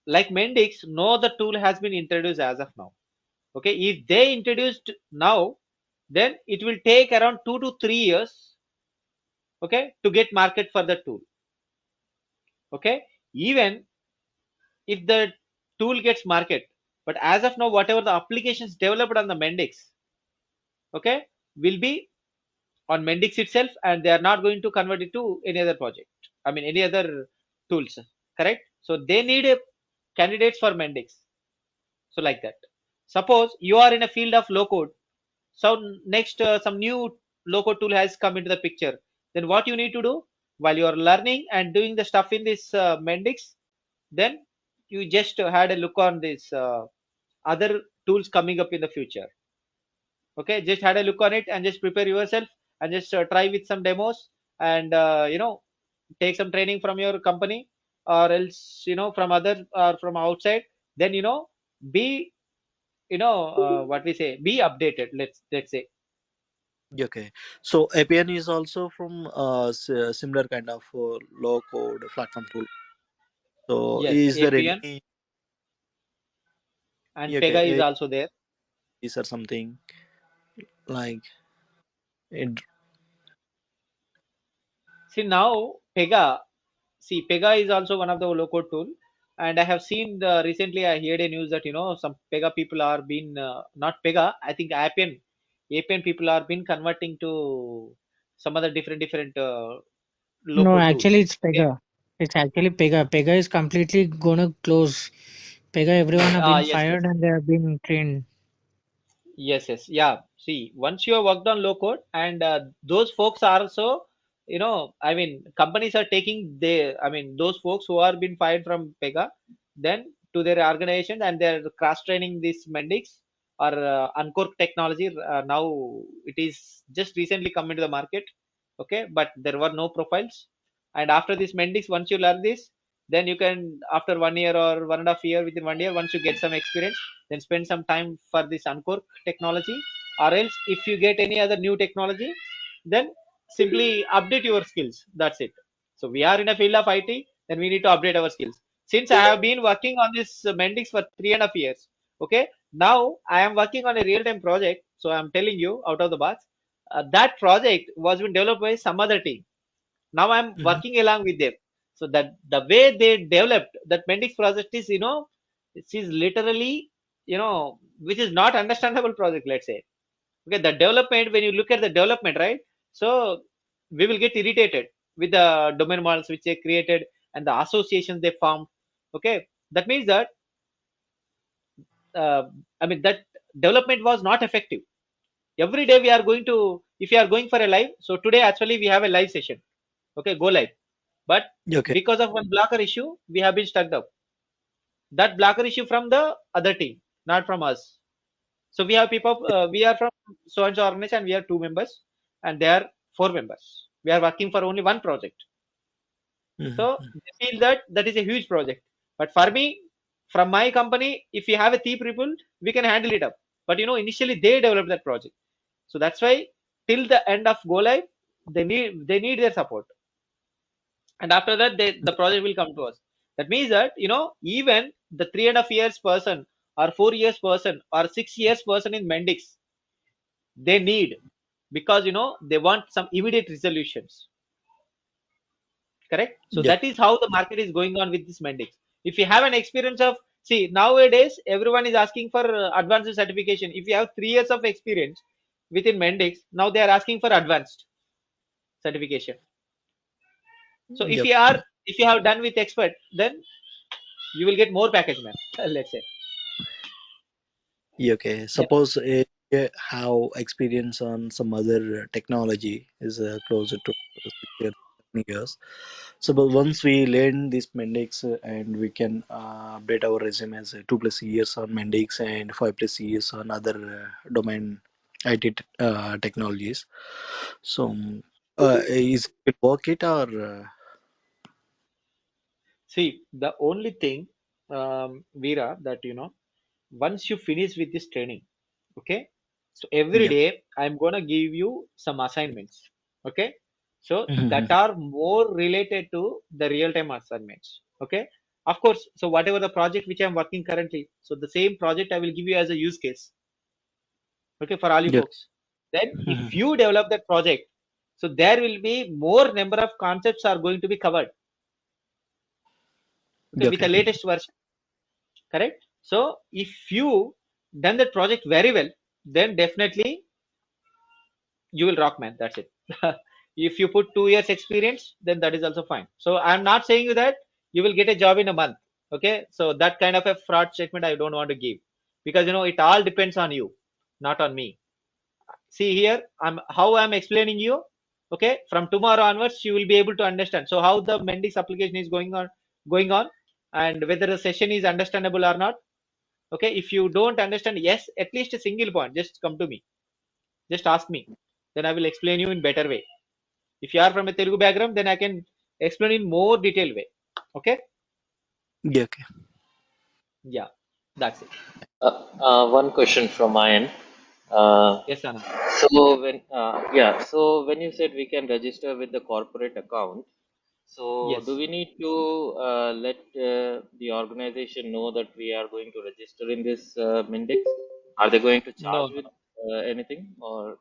like Mendix, no other tool has been introduced as of now. Okay, if they introduced now, then it will take around 2 to 3 years. Okay, to get market for the tool. Okay, even if the tool gets market, but as of now, whatever the applications developed on the Mendix, okay, will be on Mendix itself, and they are not going to convert it to any other project. I mean, any other tools, correct? So they need a candidates for Mendix. So like that. Suppose you are in a field of low code. So next, some new low code tool has come into the picture. Then what you need to do while you are learning and doing the stuff in this Mendix, then you just had a look on this other tools coming up in the future. Okay, just had a look on it and just prepare yourself and just try with some demos and take some training from your company or else from other or from outside. Then be what we say, be updated, let's say.
Okay, so APN is also from similar kind of low code platform tool. So
Yes,
is there
APN
any
and pega is
okay
also there.
is or something like it?
See, now pega is also one of the low code tool. And I have seen recently I heard a news that some pega people are been not pega, I think apn people are been converting to some other different low
No,
code tool.
actually it's
Okay.
Pega. It's actually Pega. Pega is completely gonna close. Pega, everyone have been
Yes, yes.
fired and they have been trained.
Yes. Yeah. See, once you have worked on low code, and those folks are also, I mean, companies are taking I mean, those folks who are been fired from Pega, then to their organization, and they're cross training this Mendix or Uncork technology. Now it is just recently come into the market. Okay, but there were no profiles. And after this Mendix, once you learn this, then you can, after 1 year or 1.5 year, within 1 year, once you get some experience, then spend some time for this Uncork technology, or else if you get any other new technology, then simply update your skills. That's it. So we are in a field of IT, then we need to update our skills. Since I have been working on this Mendix for 3.5 years, okay, now I am working on a real-time project. So I'm telling you out of the box, that project was been developed by some other team. Now I'm
Mhm.
working along with them. So that the way they developed that Mendix project is, it is literally, which is not understandable project, let's say. Okay, the development, when you look at the development, right? So we will get irritated with the domain models which they created and the associations they formed. Okay, that means that uh, I mean that development was not effective. Every day we are going to, if you are going for a live, so today actually we have a live session. Okay, go live. But
Okay,
because of one blocker issue, we have been stuck up. That blocker issue from the other team, not from us. So we have people, we are from so and so organization, and we are two members, and they are 4 members. We are working for only one project. So
Mhm.
they feel that that is a huge project. But for me, from my company, if you have a three people, we can handle it up. But initially they developed that project. So that's why till the end of go live, they need their support. And after that, the project will come to us. That means that even the 3.5 years person or 4 years person or 6 years person in Mendix, they need, because they want some immediate resolutions. Correct. So
Yep.
that is how the market is going on with this Mendix. If you have an experience of, see, nowadays everyone is asking for advanced certification. If you have 3 years of experience within Mendix, now they are asking for advanced certification. So if
Yep.
you are, if you have done with expert, then you will get more package, man. Let's say.
Yeah, okay.
Yeah.
Suppose you have experience on some other technology is closer to 6 years, 7 years. So, but once we learn this Mendix and we can update our resume as 2+ years on Mendix and 5+years on other domain IT technologies. So, is it work it or
See, the only thing, Veera, that once you finish with this training, okay, so every
yep.
day I'm gonna give you some assignments, okay, so that
Mhm.
are more related to the real-time assignments, okay. Of course, so whatever the project which I'm working currently, so the same project I will give you as a use case, okay, for all you
Yep.
folks. Then if
Mhm.
you develop that project, so there will be more number of concepts are going to be covered, okay, with the
Okay.
latest version. Correct. So if you done that project very well, then definitely you will rock, man. That's it. If you put 2 years experience, then that is also fine. So I'm not saying you that you will get a job in a month. Okay, so that kind of a fraud statement I don't want to give, because it all depends on you, not on me. See here, I'm explaining you. Okay, from tomorrow onwards you will be able to understand, so how the Mendix application is going on, and whether the session is understandable or not. Okay, if you don't understand, yes, at least a single point, just come to me, just ask me, then I will explain you in better way. If you are from a Telugu background, then I can explain in more detailed way. Okay.
Yeah, okay.
Yeah, that's it.
One question from my end. Uh,
Yes, Anna.
so when you said we can register with the corporate account, so do
Yes.
we need to let the organization know that we are going to register in this Mendix? Are they going to
No,
charge
no,
with anything, or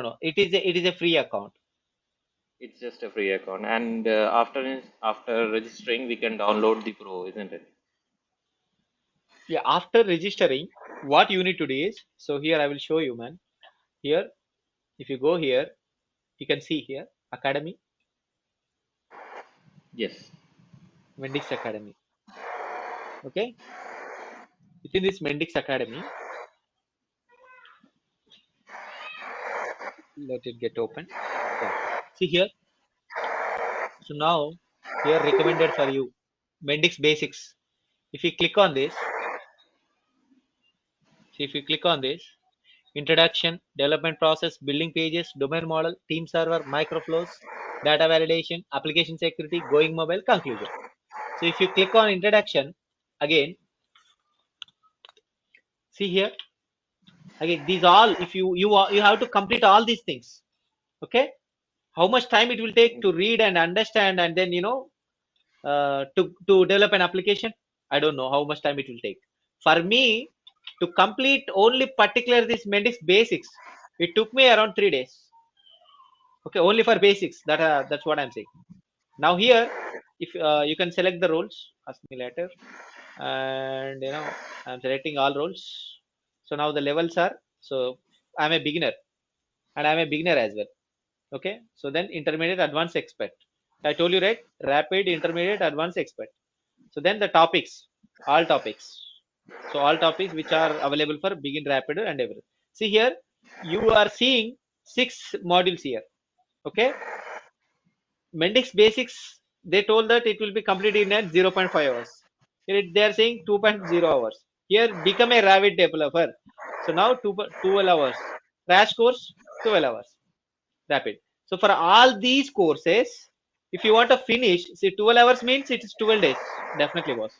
no. It is a free account.
it's just a free account? And after registering, we can download the Pro, isn't it?
Yeah, after registering, what you need to do is, so here I will show you, man. Here, if you go here, you can see here Academy,
Yes.
Mendix Academy. Okay, within this Mendix Academy, let it get open. Yeah, see here. So now here recommended for you, Mendix Basics. If you click on this, see, if you click on this, introduction, development process, building pages, domain model, team server, microflows, data validation, application security, going mobile, conclusion. So if you click on introduction, again, see here, again, these all, if you have to complete all these things. Okay, how much time it will take to read and understand, and then to develop an application, I don't know how much time it will take. For me to complete only particular this Mendix basics, it took me around 3 days. Okay, only for basics. That's what I'm saying. Now here, if you can select the roles, ask me later, and I'm selecting all roles. So now the levels are, so I'm a beginner, and I'm a beginner as well. Okay, so then intermediate, advanced, expert. I told you, right? Rapid, intermediate, advanced, expert. So then the topics, all topics. So all topics which are available for begin, rapid, and everything. See here, you are seeing 6 modules here. Okay, Mendix basics, they told that it will be completed in at 0.5 hours. Here they are saying 2.0 hours. Here, become a Rabbit developer. So now 12 hours. Crash course, 12 hours. Rapid. So for all these courses, if you want to finish, see 12 hours means it is 12 days, definitely boss.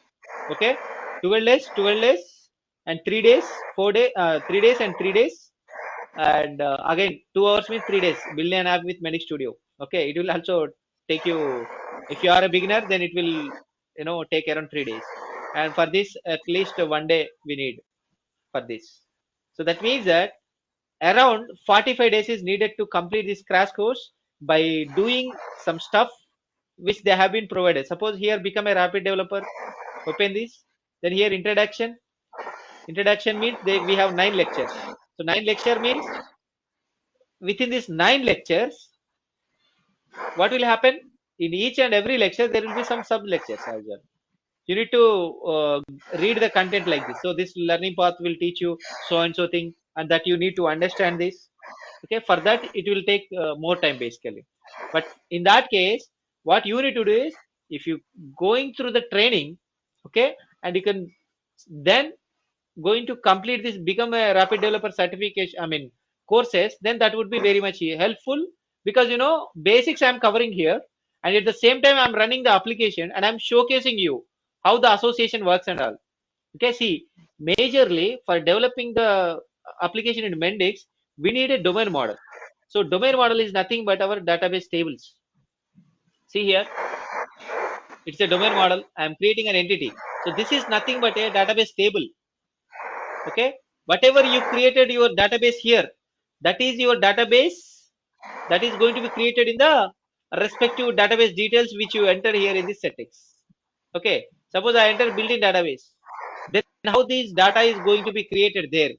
Okay, 12 days and 3 days, 3 days and 3 days. And again, 2 hours means 3 days, build an app with Mendix Studio. Okay, it will also take you, if you are a beginner, then it will, take around 3 days. And for this, at least 1 day we need for this. So that means that around 45 days is needed to complete this crash course by doing some stuff which they have been provided. Suppose here become a rapid developer, open this, then here introduction means we have 9 lectures. So 9 lecture means within these 9 lectures, what will happen? In each and every lecture there will be some sub lectures as well. You need to read the content like this. So this learning path will teach you so and so thing, and that you need to understand this. Okay, for that it will take more time basically. But in that case, what you need to do is, if you going through the training, okay, and you can then going to complete this, become a rapid developer certification, I mean courses, then that would be very much helpful, because basics I'm covering here, and at the same time I'm running the application and I'm showcasing you how the association works and all. Okay, see, majorly for developing the application in Mendix, we need a domain model. So domain model is nothing but our database tables. See here, it's a domain model. I'm creating an entity. So this is nothing but a database table. Okay, whatever you created your database here, that is your database, that is going to be created in the respective database details which you enter here in the settings. Okay, suppose I enter built-in database, then how this data is going to be created there.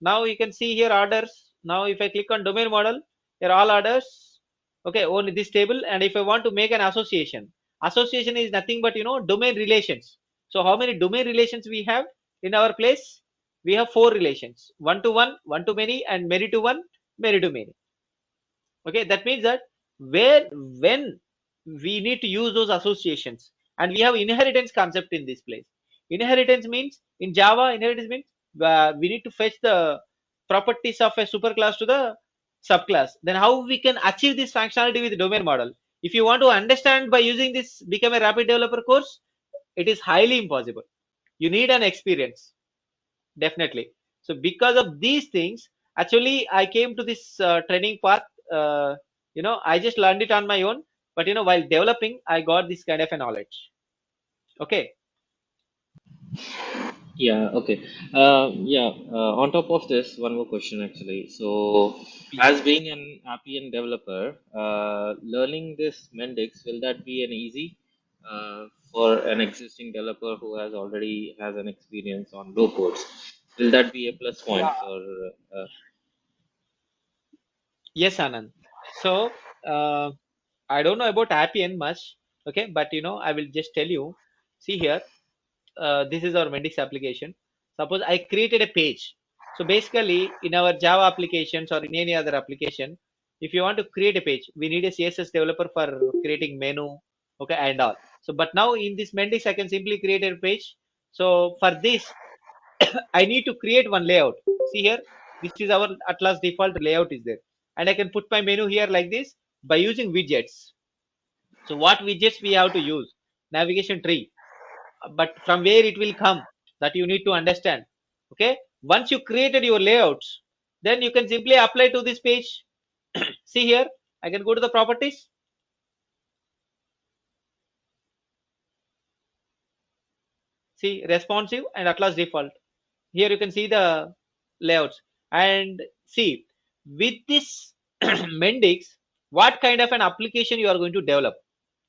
Now you can see here orders. Now if I click on domain model, here all orders, okay, only this table. And if I want to make an association is nothing but domain relations. So how many domain relations we have in our place? We have 4 relations: one to one, one to many, and many to one, many to many. Okay, that means that when we need to use those associations, and we have inheritance concept in this place. Inheritance means, in Java, inheritance means we need to fetch the properties of a superclass to the subclass. Then how we can achieve this functionality with the domain model? If you want to understand by using this become a rapid developer course, it is highly impossible. You need an experience, definitely. So because of these things, actually I came to this training path. I just learned it on my own, but while developing I got this kind of a knowledge. Okay.
Yeah, okay. Yeah, on top of this, one more question actually. So,
Please.
as being an Appian developer, learning this Mendix, will that be an easy for an existing developer who already has an experience on low codes? Will that be a plus point for?
Yes, Anand. So uh, I don't know about Appian much. Okay, but I will just tell you. See here, this is our Mendix application. Suppose I created a page. So basically, in our Java applications or in any other application, if you want to create a page, we need a CSS developer for creating menu, okay, and all. So, but now in this Mendix, I can simply create a page. So for this, I need to create one layout. See here, this is our Atlas default layout is there, and I can put my menu here like this by using widgets. So what widgets we have to use? Navigation tree, but from where it will come, that you need to understand. Okay, once you created your layouts, then you can simply apply to this page. See here, I can go to the properties. See, responsive and Atlas default. Here you can see the layouts, and see with this Mendix, what kind of an application you are going to develop.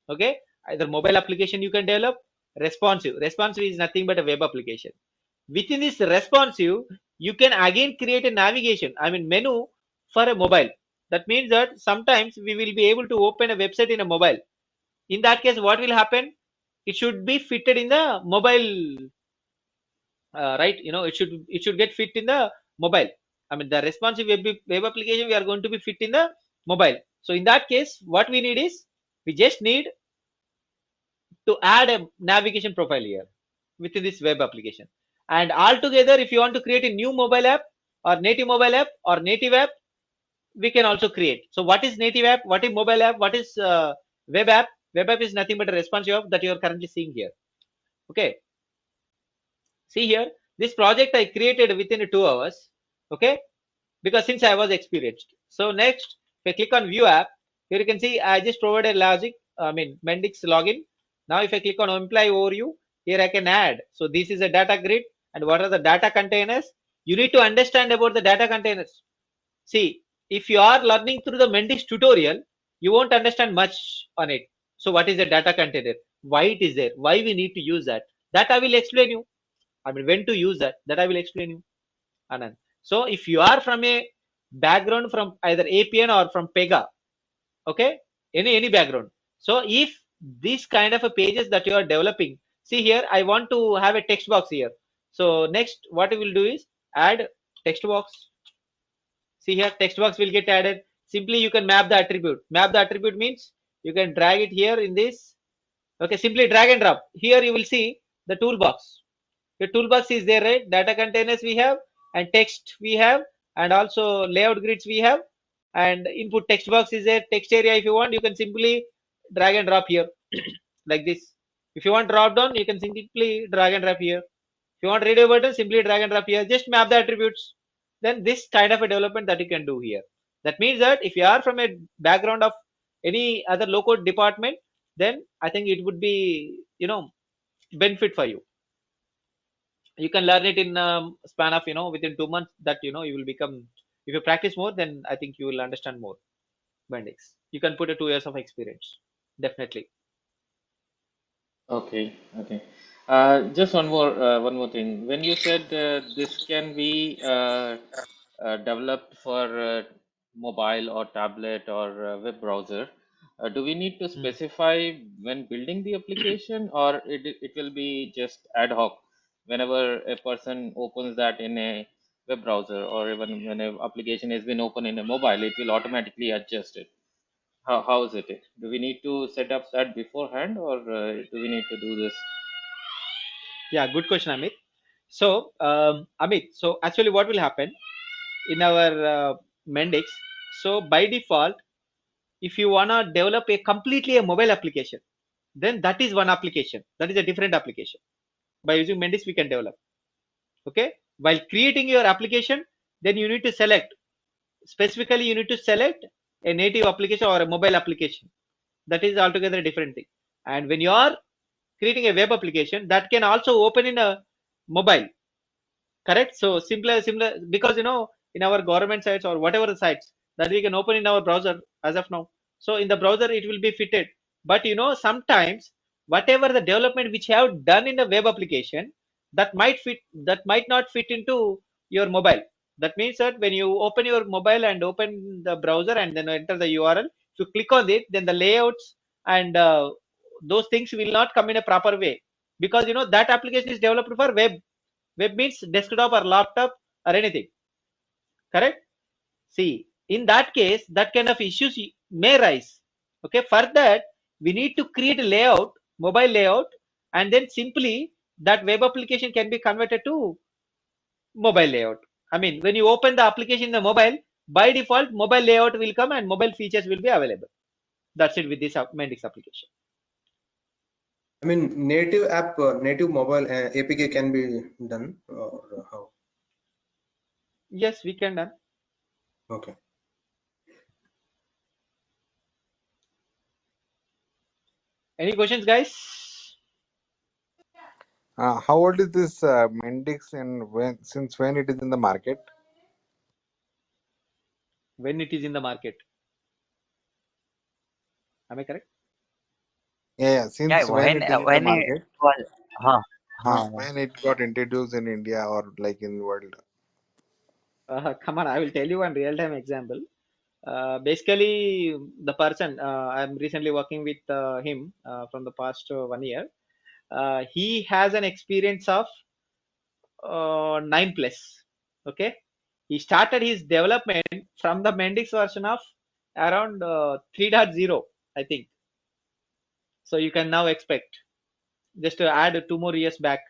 Okay, either mobile application you can develop. Responsive is nothing but a web application. Within this responsive, you can again create a navigation, I mean menu, for a mobile. That means that sometimes we will be able to open a website in a mobile. In that case, what will happen? It should be fitted in the mobile, right? It should get fit in the mobile. I mean the responsive web application we are going to be fit in the mobile. So in that case, what we need is, we just need to add a navigation profile here within this web application. And altogether, if you want to create a new mobile app or native mobile app or native app, we can also create. So what is native app? What is mobile app? What is web app? Web app is nothing but a responsive app that you are currently seeing here. Okay. See here, this project I created within 2 hours. Okay. Because since I was experienced. So next, if I click on view app, here you can see I just provided logic, Mendix login. Now if I click on employee overview, here I can add. So this is a data grid, and what are the data containers? You need to understand about the data containers. See, if you are learning through the Mendix tutorial, you won't understand much on it. So what is a data container? Why it is there? Why we need to use that? That I will explain you. I mean, when to use that? That I will explain you, Anand. So if you are from a background from either APN or from pega, okay, any background. So if this kind of a pages that you are developing, see here, I want to have a text box here. So next, what we will do is add text box. See here, text box will get added. Simply you can map the attribute. Map the attribute means you can drag it here in this. Okay, simply drag and drop. Here you will see the toolbox. The toolbox is there, right? Data containers we have, and text we have, and also layout grids we have, and input text box is there. Text area, if you want, you can simply drag and drop here like this. If you want drop down, you can simply drag and drop here. If you want radio button, simply drag and drop here. Just map the attributes. Then this kind of a development that you can do here. That means that if you are from a background of any other low code department, then I think it would be, benefit for you. You can learn it in span of, within 2 months, that you will become, if you practice more, then I think you will understand more Mendix. You can put a 2 years of experience, definitely.
Okay, okay. Just one more thing. When you said this can be developed for mobile or tablet or web browser, do we need to
Hmm.
specify when building the application, or it will be just ad hoc whenever a person opens that in a web browser, or even when an application has been open in a mobile, it will automatically adjust it? How is it? Do we need to set up that beforehand, or do we need to do this?
Yeah, good question, Amit. So Amit, so actually what will happen in our Mendix, so by default, if you want to develop a completely a mobile application, then that is one application, that is a different application. By using Mendix we can develop. Okay, while creating your application, then you need to select, specifically you need to select a native application or a mobile application. That is altogether a different thing. And when you are creating a web application, that can also open in a mobile. Correct. So similar, because in our government sites or whatever the sites that we can open in our browser as of now, so in the browser it will be fitted. But sometimes whatever the development which you have done in the web application, that might not fit into your mobile. That means that when you open your mobile and open the browser and then enter the URL, if you click on it, then the layouts and those things will not come in a proper way, because that application is developed for web. Web means desktop or laptop or anything. Correct. See, in that case, that kind of issues may rise. Okay, for that we need to create a layout, mobile layout, and then simply that web application can be converted to mobile layout. I mean, when you open the application in the mobile, by default mobile layout will come and mobile features will be available. That's it with this Mendix application.
I mean, native app, native mobile APK can be done, or how?
Yes, we can done.
Okay.
Any questions, guys?
How old is this Mendix, and since when it is in the market?
When it is in the market, am I correct?
Yeah,
Yeah,
since when it is in the
when it
market?
was, huh, huh,
When it got introduced in India or like in world?
Come on, I will tell you one real-time example. Basically, the person I'm recently working with him from the past 1 year. He has an experience of 9 plus. Okay, he started his development from the Mendix version of around 3.0, I think. So you can now expect, just to add 2 more years back.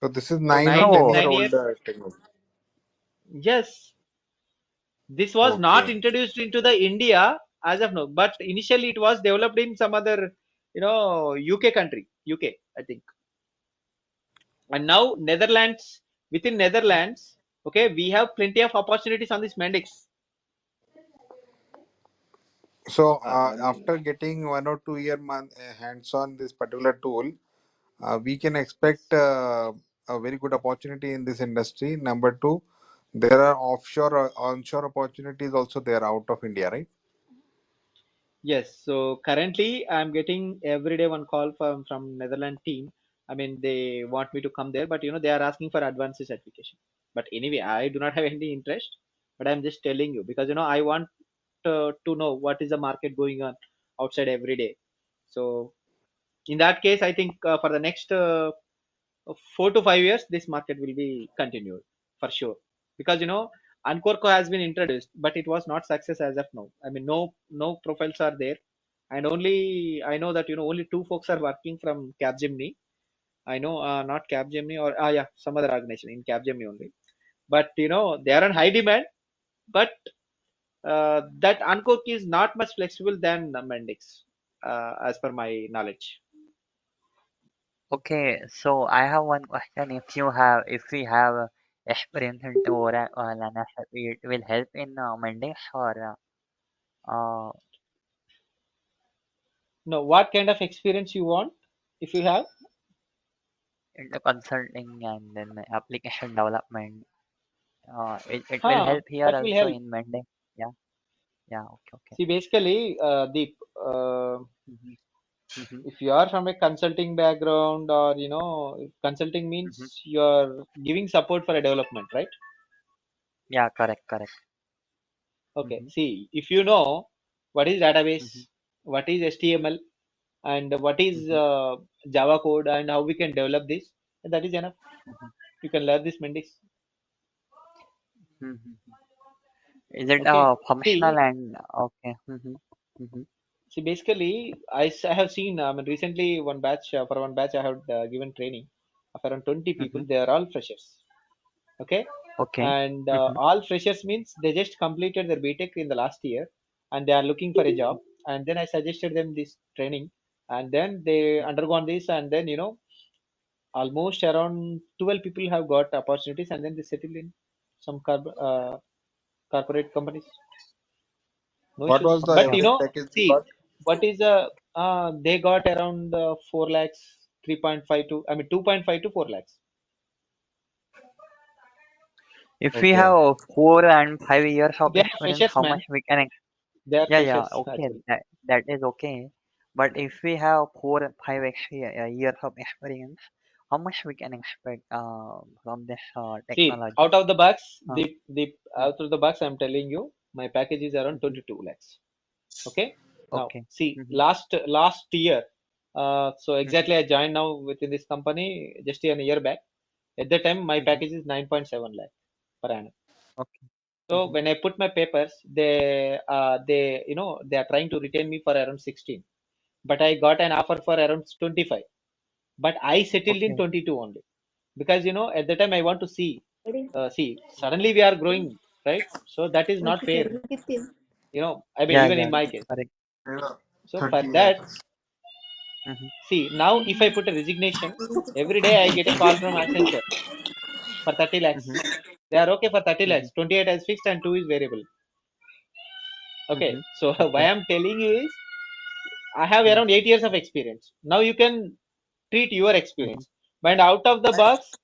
So this is
So
nine or
nine
ten
no,
year
nine
old
years.
technology.
Yes, This was not
Okay.
introduced into the India as of now, but initially it was developed in some other, UK country, UK, I think. And now Netherlands, within Netherlands, okay, we have plenty of opportunities on this Mendix.
So
I mean,
after getting 1 or 2 year hands on this particular tool, we can expect a very good opportunity in this industry. Number two, there are offshore or onshore opportunities also there out of India, right?
Yes, so currently I'm getting every day one call from Netherlands team. I mean, they want me to come there, but they are asking for advanced certification. But anyway, I do not have any interest. But I'm just telling you because I want to know what is the market going on outside every day. So in that case, I think for the next 4 to 5 years, this market will be continued for sure. Because Ancorco has been introduced, but it was not success as of now. I mean, no profiles are there, and only I know that only two folks are working from Capgemini. I know not Capgemini or yeah, some other organization in Capgemini only. But they are on high demand, but that Ancorco is not much flexible than Mendix, as per my knowledge.
Okay, so I have one question. If we have experience into Oracle and SAP, it will help in Mendix or
Now, what kind of experience you want? If you have,
into consulting and then application development. It will
huh,
help here
that will
also
help.
in Mendix. Yeah, yeah, okay, okay.
See, basically, Deep,
Mm-hmm, mm-hmm,
if you are from a consulting background, or consulting
mm-hmm,
means you are giving support for a development, right?
yeah, correct, correct.
Okay.
Mm-hmm,
See, if you know what is database,
mm-hmm,
what is HTML, and what is
mm-hmm,
Java code, and how we can develop this, that is enough.
mm-hmm,
You can learn this Mendix.
mm-hmm. Is it
Okay.
functional
See,
and okay? Mm-hmm, mm-hmm,
see, basically, I have seen. I mean, recently for one batch I have given training of around 20 people.
mm-hmm.
They are all freshers. Okay,
Okay.
and
Mm-hmm,
all freshers means they just completed their BTech in the last year, and they are looking for a job. And then I suggested them this training, and then they undergone this, and then almost around 12 people have got opportunities, and then they settle in some corporate companies. No
What
issues.
was the
But
okay.
average package they
see,
got?
what is they got around 4 lakhs, 3.5 to, I mean, 2.5 to 4 lakhs.
If we
Okay.
have 4 and 5 years of
They are
experience,
freshers,
how
man.
much we can
They are
Yeah, yeah,
freshers
okay,
actually.
that is okay. But if we have 4 5 years of experience, how much we can expect from this
See,
technology?
out of the box,
Uh,
the
mm,
out of the box, I'm telling you, my package is around
mhm.
22 lakhs. Okay. Now,
Okay.
see,
Mm-hmm,
last year, so
mm-hmm,
exactly I joined now within this company just a year back. At that time, my
mm-hmm.
package is 9.7 lakh per annum.
Okay.
So
Mm-hmm,
when I put my papers, they are trying to retain me for around 16, but I got an offer for around 25. But I settled in
okay.
22 only because at the time I want to see suddenly we are growing, right? So that is not fair. I mean,
Yeah,
even
yeah,
in my case.
correct.
yeah,
So for
30
that,
lakhs.
Mm-hmm,
see, now if I put a resignation, every day I get a call from Accenture for 30 lakhs.
mm-hmm,
They are okay for 30
mm-hmm,
lakhs. 28 as fixed and 2 is variable. Okay.
mm-hmm.
So why
Okay.
I'm telling you is I have
Mm-hmm,
around 8 years of experience. Now you can treat your
mm-hmm,
experience. But out of the box,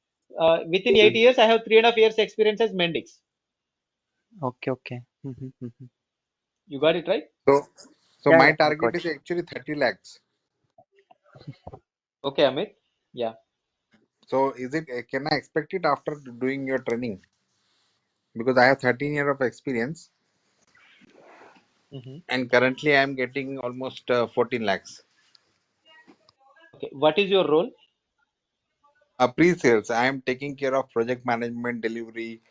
within 8
mm-hmm.
years, I have 3.5 years experience as Mendix.
Okay, okay. Mm-hmm, mm-hmm.
You got it right?
So, so
Yeah,
my
yeah, I
target
got
is actually 30 lakhs.
Okay, Amit. Yeah.
So is it, can I expect it after doing your training? Because I have 13 years of experience
Hmm.
and currently I am getting almost 14 lakhs.
Okay. What is your role?
Pre-sales, I am taking care of project management, delivery,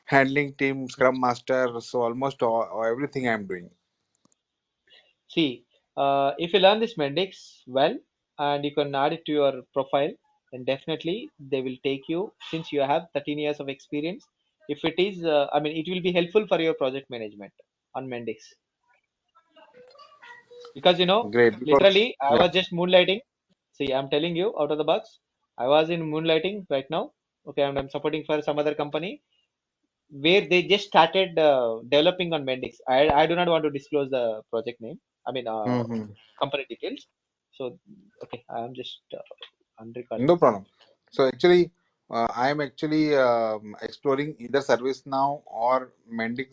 handling team, scrum master. So almost everything I am doing.
See, if you learn this Mendix well and you can add it to your profile, then definitely they will take you since you have 13 years of experience. if it is, I mean, it will be helpful for your project management on Mendix. Because,
Great. Because
literally, I
yeah.
was just moonlighting. See, I'm telling you out of the box, I was in moonlighting right now. Okay, and I'm supporting for some other company where they just started developing on Mendix. I do not want to disclose the project name. I mean,
Hmm.
company details. So, okay, I'm just on recording.
No problem. So actually, I am actually exploring either ServiceNow or Mendix